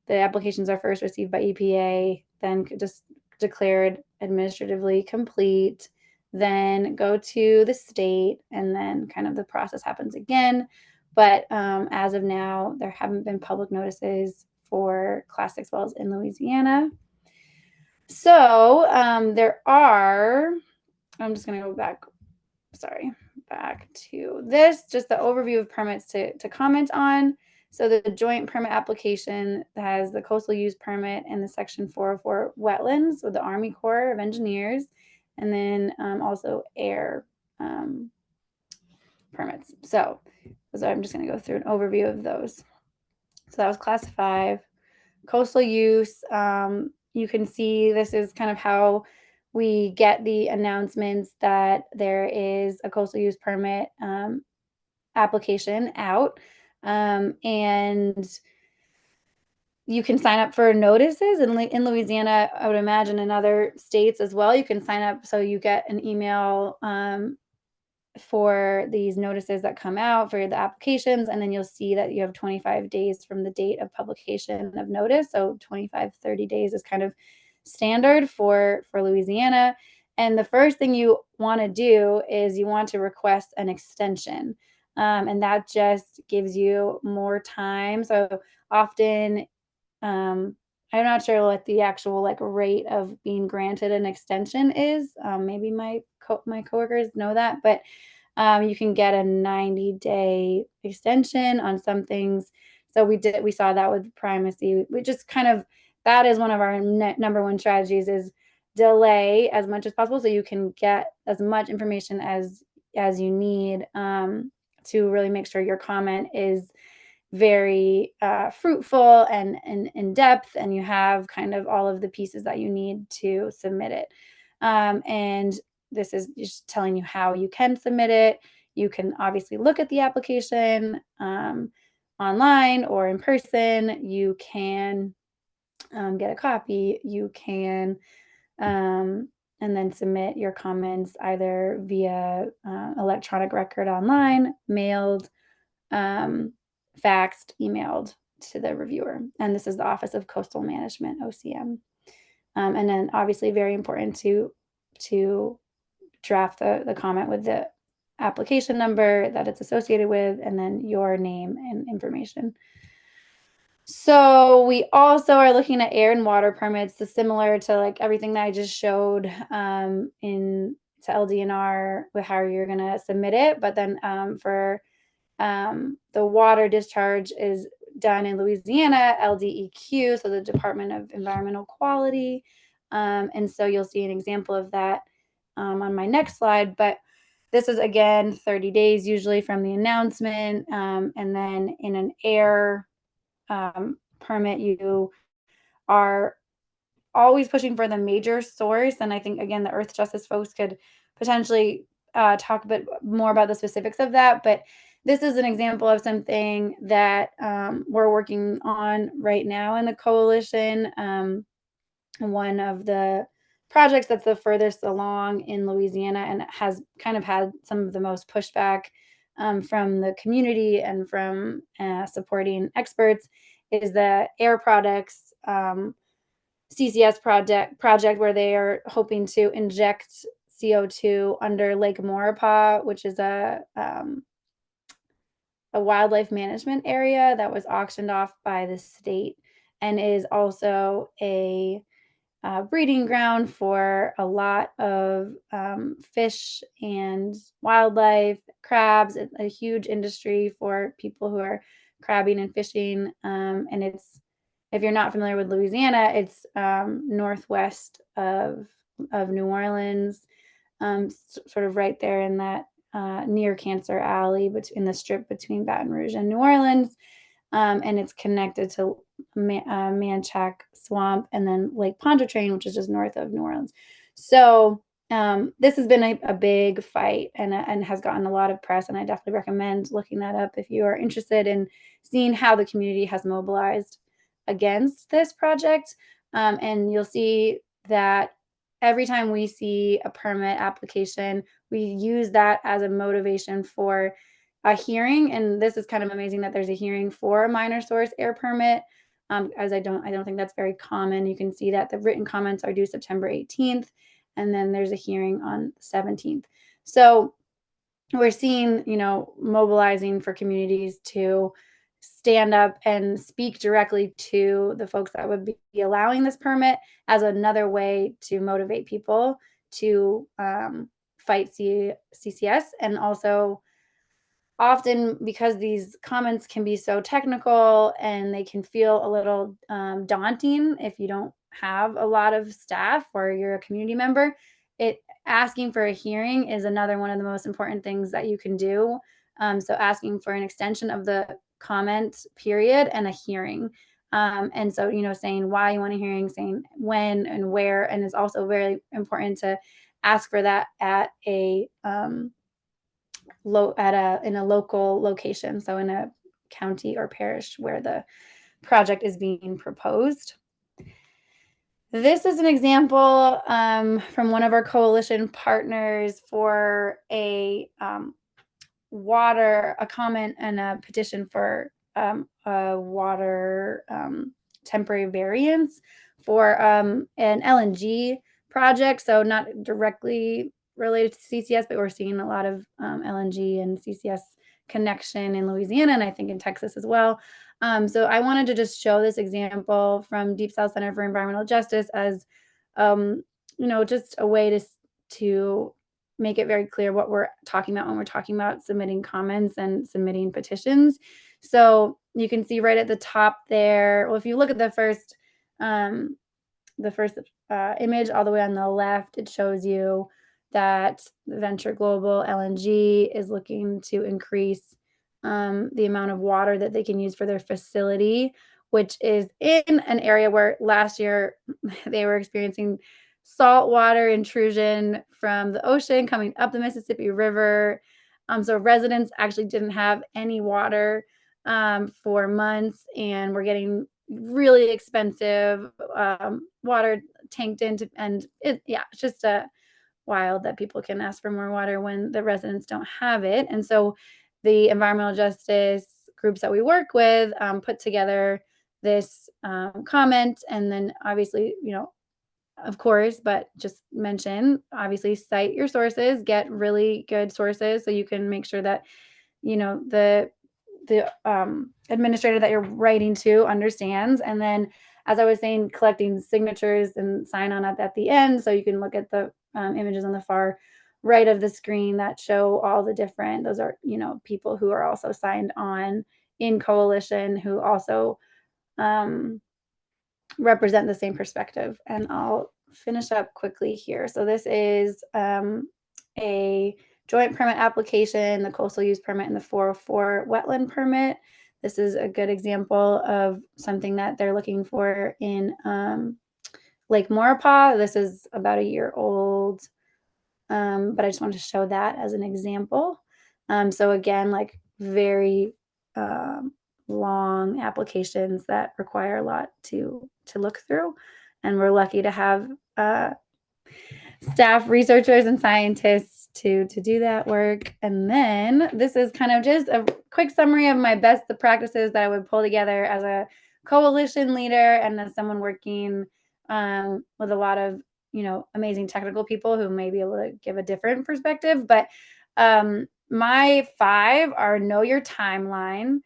the applications are first received by EPA, then just declared administratively complete, then go to the state, and then kind of the process happens again. But as of now, there haven't been public notices for Class 6 wells in Louisiana. So there are, I'm just going to go back to this, just the overview of permits to comment on. So the joint permit application has the coastal use permit and the Section 404 wetlands with the Army Corps of Engineers, and then also air permits. So I'm just going to go through an overview of those. So that was Class 5. Coastal use, you can see this is kind of how we get the announcements that there is a coastal use permit application out, and you can sign up for notices in Louisiana. I would imagine in other states as well, you can sign up so you get an email for these notices that come out for the applications, and then you'll see that you have 25 days from the date of publication of notice. So 30 days is kind of standard for Louisiana. And the first thing you want to do is you want to request an extension, and that just gives you more time. So often, I'm not sure what the actual rate of being granted an extension is. Maybe my coworkers know that, but you can get a 90-day extension on some things. So we saw that with primacy. We just that is one of our number one strategies, is delay as much as possible so you can get as much information as you need to really make sure your comment is very fruitful and in depth, and you have kind of all of the pieces that you need to submit it. And this is just telling you how you can submit it. You can obviously look at the application online or in person. You can get a copy. You can and then submit your comments either via electronic record online, mailed, faxed, emailed to the reviewer. And this is the Office of Coastal Management, OCM. And then obviously very important to draft the comment with the application number that it's associated with, and then your name and information. So we also are looking at air and water permits, similar to everything that I just showed in to LDNR with how you're going to submit it. But then for the water discharge is done in Louisiana, LDEQ, so the Department of Environmental Quality. And so you'll see an example of that on my next slide. But this is, again, 30 days usually from the announcement. And then in an air permit, you are always pushing for the major source. And I think, again, the Earth Justice folks could potentially talk a bit more about the specifics of that. But this is an example of something that we're working on right now in the coalition. One of the projects that's the furthest along in Louisiana and has kind of had some of the most pushback from the community and from supporting experts is the Air Products CCS project where they are hoping to inject CO2 under Lake Maurepas, which is a wildlife management area that was auctioned off by the state and is also a breeding ground for a lot of fish and wildlife, crabs, a huge industry for people who are crabbing and fishing. And it's, if you're not familiar with Louisiana, it's northwest of New Orleans, sort of right there in that near Cancer Alley, in the strip between Baton Rouge and New Orleans. And it's connected to Manchac Swamp and then Lake Pontchartrain, which is just north of New Orleans. So this has been a big fight and has gotten a lot of press, and I definitely recommend looking that up if you are interested in seeing how the community has mobilized against this project. And you'll see that every time we see a permit application, we use that as a motivation for a hearing. And this is kind of amazing that there's a hearing for a minor source air permit, as I don't think that's very common. You can see that the written comments are due September 18th, and then there's a hearing on the 17th. So we're seeing, mobilizing for communities to stand up and speak directly to the folks that would be allowing this permit as another way to motivate people to fight CCS. And also, often because these comments can be so technical and they can feel a little daunting if you don't have a lot of staff or you're a community member, asking for a hearing is another one of the most important things that you can do. So asking for an extension of the comment period and a hearing. And so, saying why you want a hearing, saying when and where, and it's also very important to ask for that at in a local location, so in a county or parish where the project is being proposed. This is an example from one of our coalition partners for a comment and a petition for a water temporary variance for an LNG project. So not directly related to CCS, but we're seeing a lot of LNG and CCS connection in Louisiana, and I think in Texas as well. So I wanted to just show this example from Deep South Center for Environmental Justice as, just a way to make it very clear what we're talking about when we're talking about submitting comments and submitting petitions. So you can see right at the top there, well, if you look at the first image all the way on the left, it shows you that Venture Global LNG is looking to increase the amount of water that they can use for their facility, which is in an area where last year they were experiencing saltwater intrusion from the ocean coming up the Mississippi River. So residents actually didn't have any water for months, and we're getting really expensive water tanked into, and it's just wild that people can ask for more water when the residents don't have it. And so the environmental justice groups that we work with put together this comment, and then obviously, of course, but just mention, obviously cite your sources, get really good sources so you can make sure that, the administrator that you're writing to understands. And then, as I was saying, collecting signatures and sign on at the end, so you can look at the images on the far right of the screen that show all the different, those are, people who are also signed on in coalition who also represent the same perspective. And I'll finish up quickly here. So this is a joint permit application, the coastal use permit and the 404 wetland permit. This is a good example of something that they're looking for in Lake Maurepas. This is about a year old, but I just wanted to show that as an example. So again, like very long applications that require a lot to look through, and we're lucky to have staff researchers and scientists to do that work. And then this is kind of just a quick summary of my best practices that I would pull together as a coalition leader and as someone working with a lot of amazing technical people who may be able to give a different perspective. But my 5 are: know your timeline,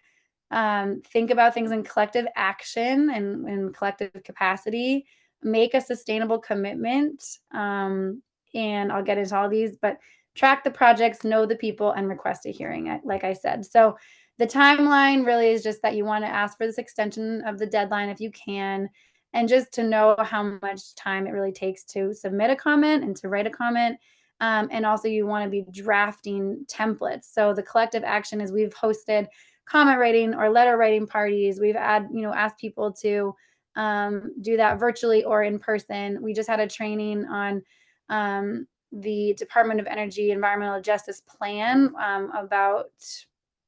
think about things in collective action and in collective capacity, make a sustainable commitment. And I'll get into all these, but track the projects, know the people, and request a hearing, like I said. So the timeline really is just that you want to ask for this extension of the deadline if you can, and just to know how much time it really takes to submit a comment and to write a comment. And also you want to be drafting templates. So the collective action is we've hosted comment writing or letter writing parties. We've asked people to do that virtually or in person. We just had a training on the Department of Energy Environmental Justice Plan about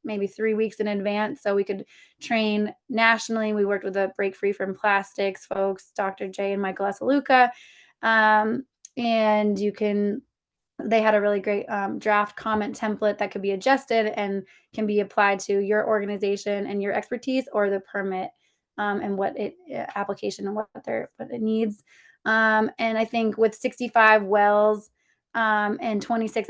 maybe 3 weeks in advance, so we could train nationally. We worked with the Break Free from Plastics folks, Dr. J and Michael Esaluca, and they had a really great draft comment template that could be adjusted and can be applied to your organization and your expertise or the permit and what application and what it needs. And I think with 65 wells and 26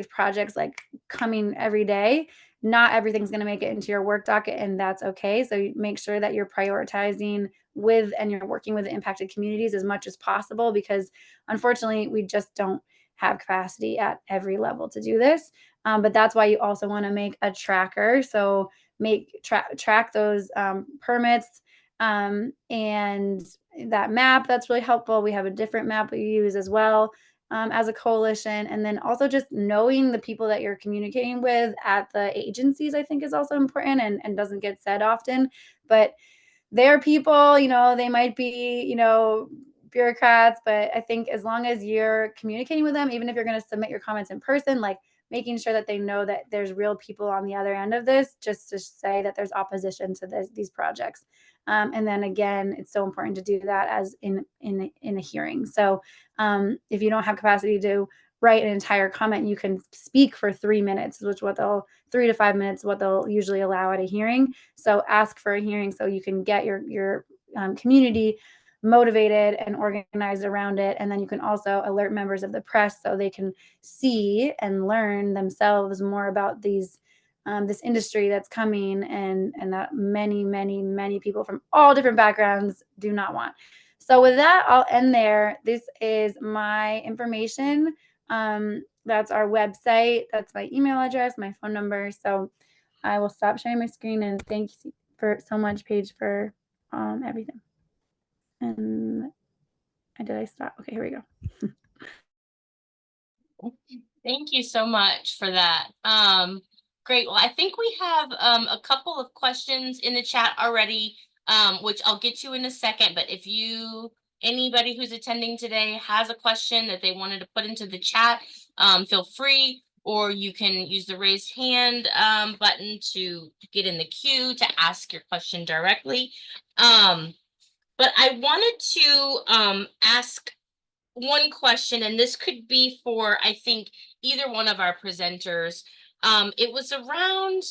projects like coming every day, not everything's going to make it into your work docket, and that's okay. So you make sure that you're prioritizing with and you're working with the impacted communities as much as possible, because unfortunately we just don't have capacity at every level to do this. But that's why you also want to make a tracker. So track those permits and that map. That's really helpful. We have a different map we use as well as a coalition. And then also just knowing the people that you're communicating with at the agencies, I think, is also important and doesn't get said often. But they're people, they might be, bureaucrats, but I think as long as you're communicating with them, even if you're going to submit your comments in person, like making sure that they know that there's real people on the other end of this, just to say that there's opposition to these projects. And then again, it's so important to do that as in a hearing. So if you don't have capacity to write an entire comment, you can speak for 3 minutes, which 3 to 5 minutes, what they'll usually allow at a hearing. So ask for a hearing so you can get your community motivated and organized around it. And then you can also alert members of the press so they can see and learn themselves more about this industry that's coming and that many people from all different backgrounds do not want. So with that, I'll end there. This is my information. That's our website. That's my email address, my phone number. So I will stop sharing my screen, and thank you so much, Paige, for everything. And did I stop? Okay, here we go. Thank you so much for that. Great. Well, I think we have a couple of questions in the chat already, which I'll get to in a second. But if anybody who's attending today has a question that they wanted to put into the chat, feel free, or you can use the raise hand button to get in the queue to ask your question directly. But I wanted to ask one question, and this could be for, I think, either one of our presenters. It was around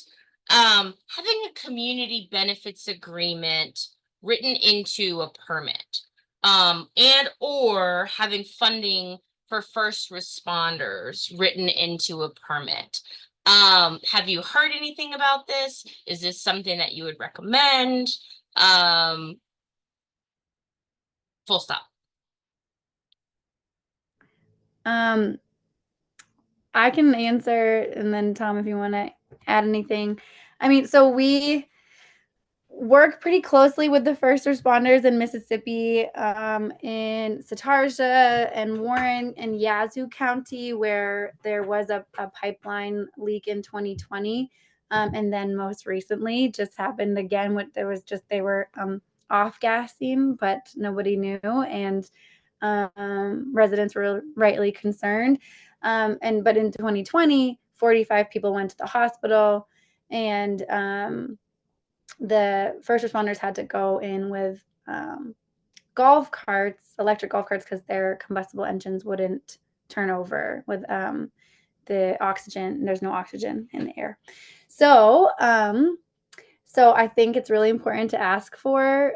having a community benefits agreement written into a permit, and or having funding for first responders written into a permit. Have you heard anything about this? Is this something that you would recommend? Full stop. I can answer, and then Tom, if you want to add anything. I mean, so we work pretty closely with the first responders in Mississippi, in Satartia and Warren and Yazoo County, where there was a pipeline leak in 2020. And then most recently just happened again. They were off gassing, but nobody knew. And residents were rightly concerned. But in 2020, 45 people went to the hospital, and the first responders had to go in with golf carts, electric golf carts, because their combustible engines wouldn't turn over with the oxygen. There's no oxygen in the air. So So I think it's really important to ask for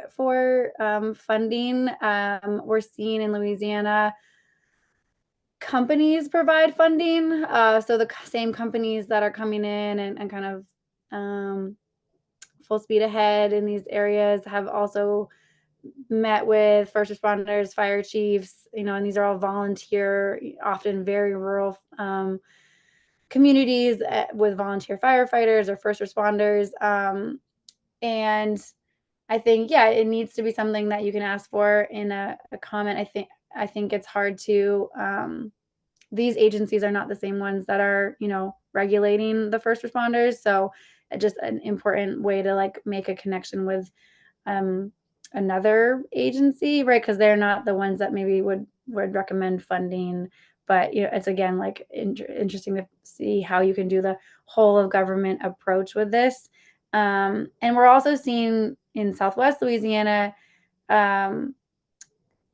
funding. We're seeing in Louisiana companies provide funding. So the same companies that are coming in and kind of full speed ahead in these areas have also met with first responders, fire chiefs, and these are all volunteer, often very rural communities with volunteer firefighters or first responders. And I think, yeah, it needs to be something that you can ask for in a comment. I think it's hard to, these agencies are not the same ones that are, regulating the first responders. So just an important way to like make a connection with another agency, right? Because they're not the ones that maybe would recommend funding. But it's again like interesting to see how you can do the whole of government approach with this. And we're also seeing in Southwest Louisiana,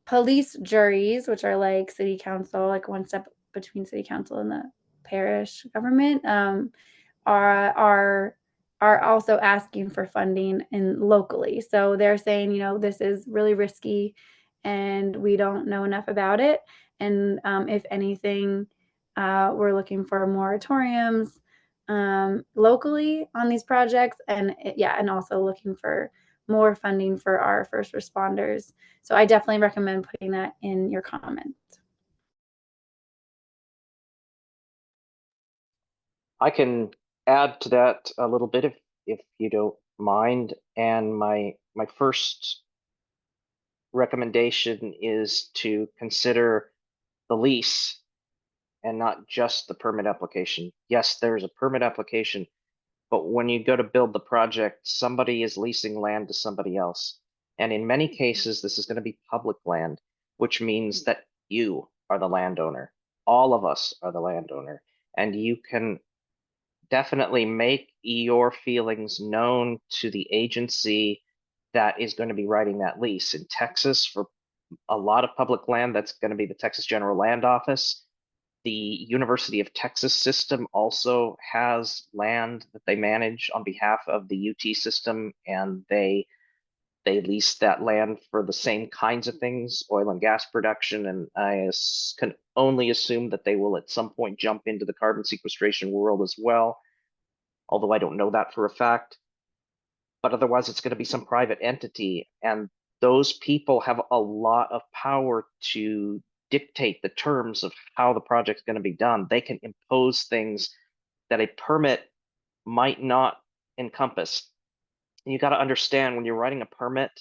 police juries, which are like city council, like one step between city council and the parish government, are also asking for funding locally. So they're saying, this is really risky and we don't know enough about it. And if anything, we're looking for moratoriums locally on these projects, and also looking for more funding for our first responders. So I definitely recommend putting that in your comment. I can add to that a little bit if you don't mind. And my first recommendation is to consider the lease and not just the permit application. Yes, there's a permit application, but when you go to build the project, somebody is leasing land to somebody else. And in many cases, this is going to be public land, which means that you are the landowner. All of us are the landowner. And you can definitely make your feelings known to the agency that is going to be writing that lease. In Texas, for a lot of public land, that's going to be the Texas General Land Office. The University of Texas system also has land that they manage on behalf of the UT system, and they lease that land for the same kinds of things, oil and gas production. And I can only assume that they will at some point jump into the carbon sequestration world as well, although I don't know that for a fact. But otherwise, it's going to be some private entity, and those people have a lot of power to dictate the terms of how the project's going to be done. They can impose things that a permit might not encompass. And you got to understand, when you're writing a permit,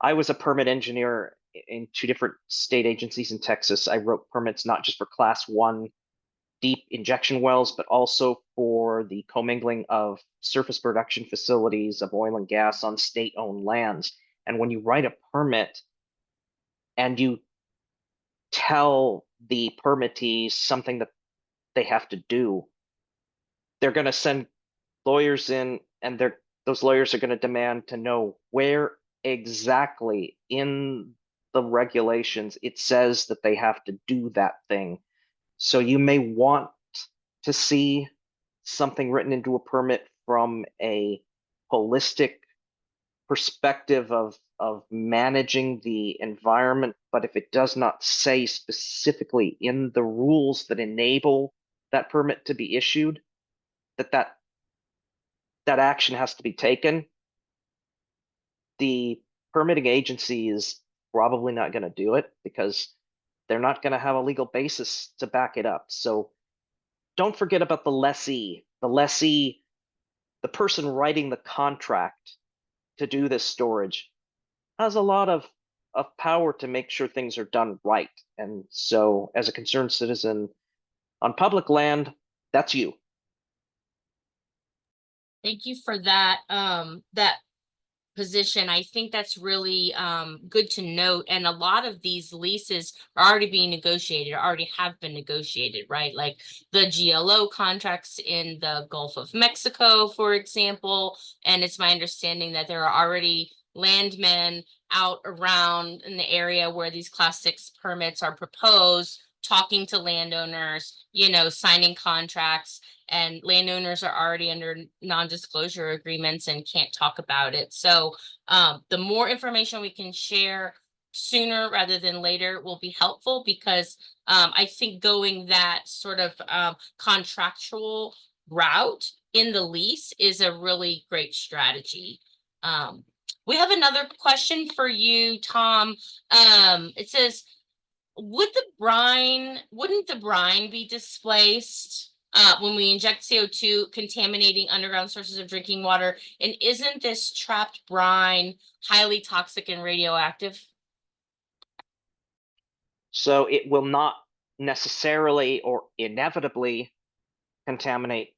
I was a permit engineer in 2 different state agencies in Texas. I wrote permits not just for class 1 deep injection wells, but also for the commingling of surface production facilities of oil and gas on state-owned lands. And when you write a permit and you tell the permittees something that they have to do, they're going to send lawyers in, and those lawyers are going to demand to know where exactly in the regulations it says that they have to do that thing. So you may want to see something written into a permit from a holistic perspective of managing the environment, but if it does not say specifically in the rules that enable that permit to be issued, that action has to be taken, the permitting agency is probably not going to do it because they're not going to have a legal basis to back it up. So don't forget about the lessee. The lessee, the person writing the contract to do this storage, has a lot of power to make sure things are done right. And so as a concerned citizen on public land, that's you. Thank you for that, that position. I think that's really good to note. And a lot of these leases are already being negotiated, already have been negotiated, right? Like the GLO contracts in the Gulf of Mexico, for example. And it's my understanding that there are already landmen out around in the area where these Class 6 permits are proposed, talking to landowners, signing contracts, and landowners are already under non-disclosure agreements and can't talk about it. So the more information we can share sooner rather than later will be helpful, because I think going that sort of contractual route in the lease is a really great strategy. We have another question for you, Tom. It says, wouldn't the brine be displaced when we inject CO2, contaminating underground sources of drinking water? And isn't this trapped brine highly toxic and radioactive? So it will not necessarily or inevitably contaminate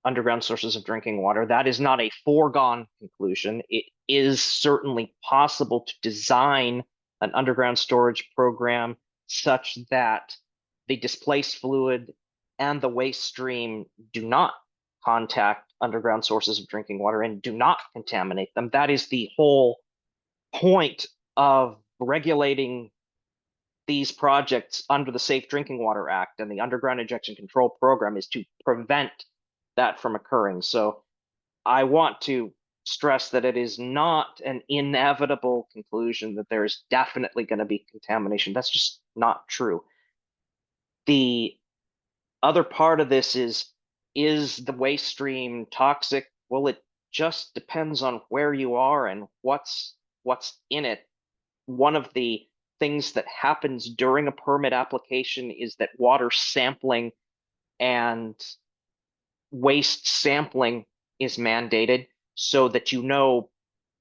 underground sources of drinking water. That is not a foregone conclusion. It is certainly possible to design an underground storage program such that the displaced fluid and the waste stream do not contact underground sources of drinking water and do not contaminate them. That is the whole point of regulating these projects under the Safe Drinking Water Act and the Underground Injection Control Program, is to prevent that from occurring. So I want to stress that it is not an inevitable conclusion that there is definitely going to be contamination. That's just not true. The other part of this is the waste stream toxic? Well, it just depends on where you are and what's in it. One of the things that happens during a permit application is that water sampling and waste sampling is mandated, so that you know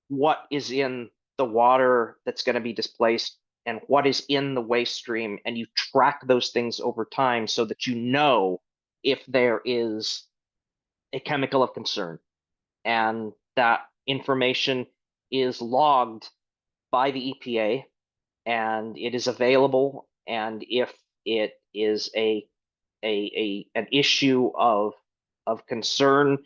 what is in the water that's going to be displaced and what is in the waste stream, and you track those things over time so that you know if there is a chemical of concern, and that information is logged by the EPA and it is available. And if it is an issue of concern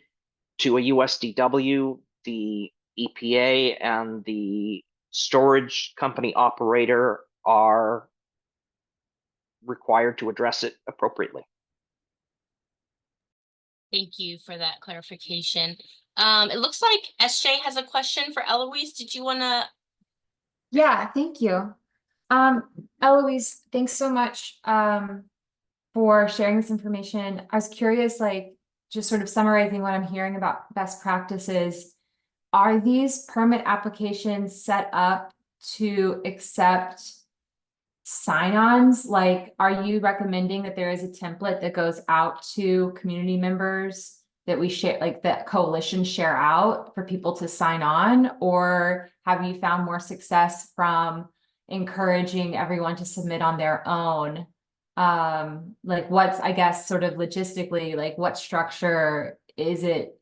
to a USDW, the EPA and the storage company operator are required to address it appropriately. Thank you for that clarification. It looks like SJ has a question for Eloise. Did you want to? Yeah, thank you. Eloise, thanks so much for sharing this information. I was curious, just sort of summarizing what I'm hearing about best practices. Are these permit applications set up to accept sign-ons? Are you recommending that there is a template that goes out to community members that we share, that coalition share out for people to sign on? Or have you found more success from encouraging everyone to submit on their own? What's, I guess, sort of logistically, what structure is it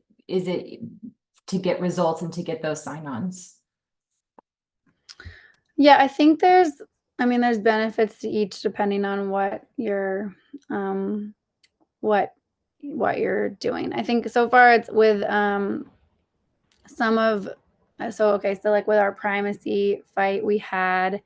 to get results and to get those sign-ons? Yeah, I think there's benefits to each depending on what you're what you're doing. I think so far it's with with our primacy fight, we had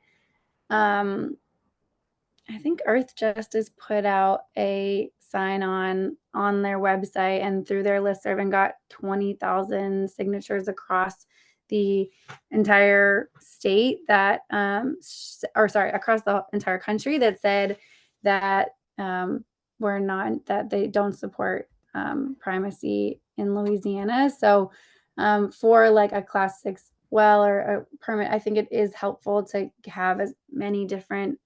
I think Earth Justice put out a sign on their website and through their listserv and got 20,000 signatures across the entire state that across the entire country, that said that that they don't support primacy in Louisiana. So for a class 6 well or a permit, I think it is helpful to have as many different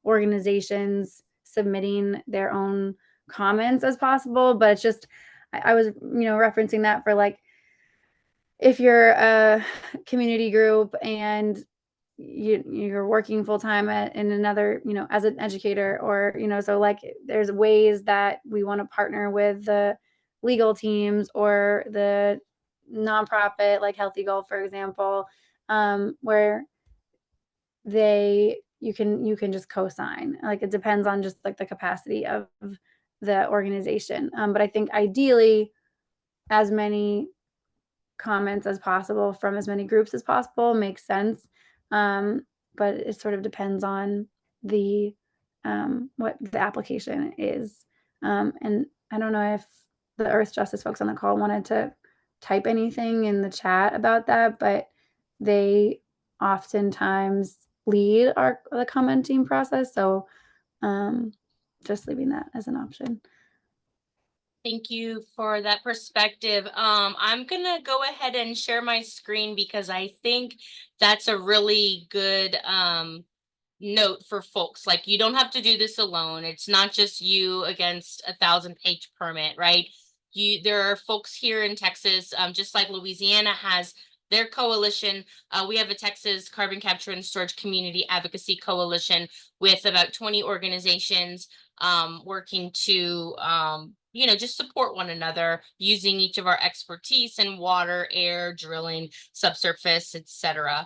organizations submitting their own comments as possible. But it's just, I was referencing that for if you're a community group and you're working full-time in another, as an educator, or so there's ways that we want to partner with the legal teams or the nonprofit like Healthy Goal, for example, where you can just co-sign. It depends on just the capacity of the organization. But I think ideally as many comments as possible from as many groups as possible makes sense. But it sort of depends on the what the application is. And I don't know if the Earth Justice folks on the call wanted to type anything in the chat about that, but they oftentimes lead the commenting process. So just leaving that as an option. Thank you for that perspective. I'm gonna go ahead and share my screen because I think that's a really good note for folks. Like, you don't have to do this alone. It's not just you against a 1,000-page permit, right? There are folks here in Texas, just like Louisiana has their coalition. We have a Texas Carbon Capture and Storage Community Advocacy Coalition with about 20 organizations working to just support one another using each of our expertise in water, air, drilling, subsurface, etc.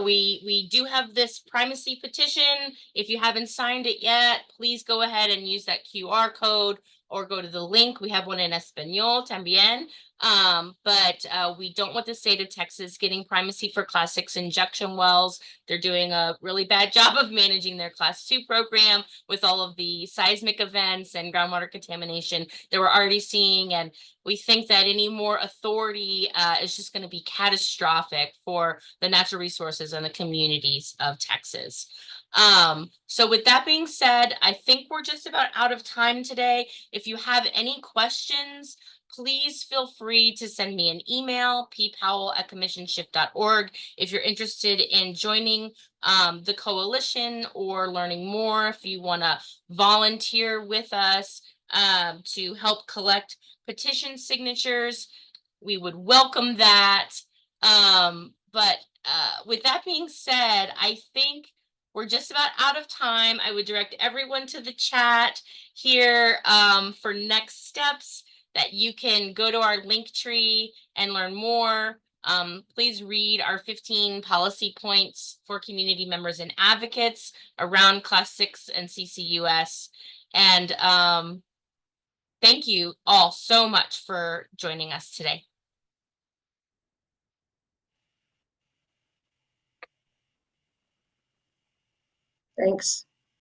We do have this primacy petition. If you haven't signed it yet, please go ahead and use that QR code or go to the link. We have one in Espanol también. But we don't want the state of Texas getting primacy for Class 6 injection wells. They're doing a really bad job of managing their Class 2 program with all of the seismic events and groundwater contamination that we're already seeing. And we think that any more authority is just going to be catastrophic for the natural resources and the communities of Texas. So with that being said, I think we're just about out of time today. If you have any questions, please feel free to send me an email, ppowell@commissionshift.org. If you're interested in joining the coalition or learning more, if you want to volunteer with us to help collect petition signatures, we would welcome that. But with that being said, I think we're just about out of time. I would direct everyone to the chat here for next steps, that you can go to our link tree and learn more. Please read our 15 policy points for community members and advocates around Class 6 and CCUS. And thank you all so much for joining us today. Thanks.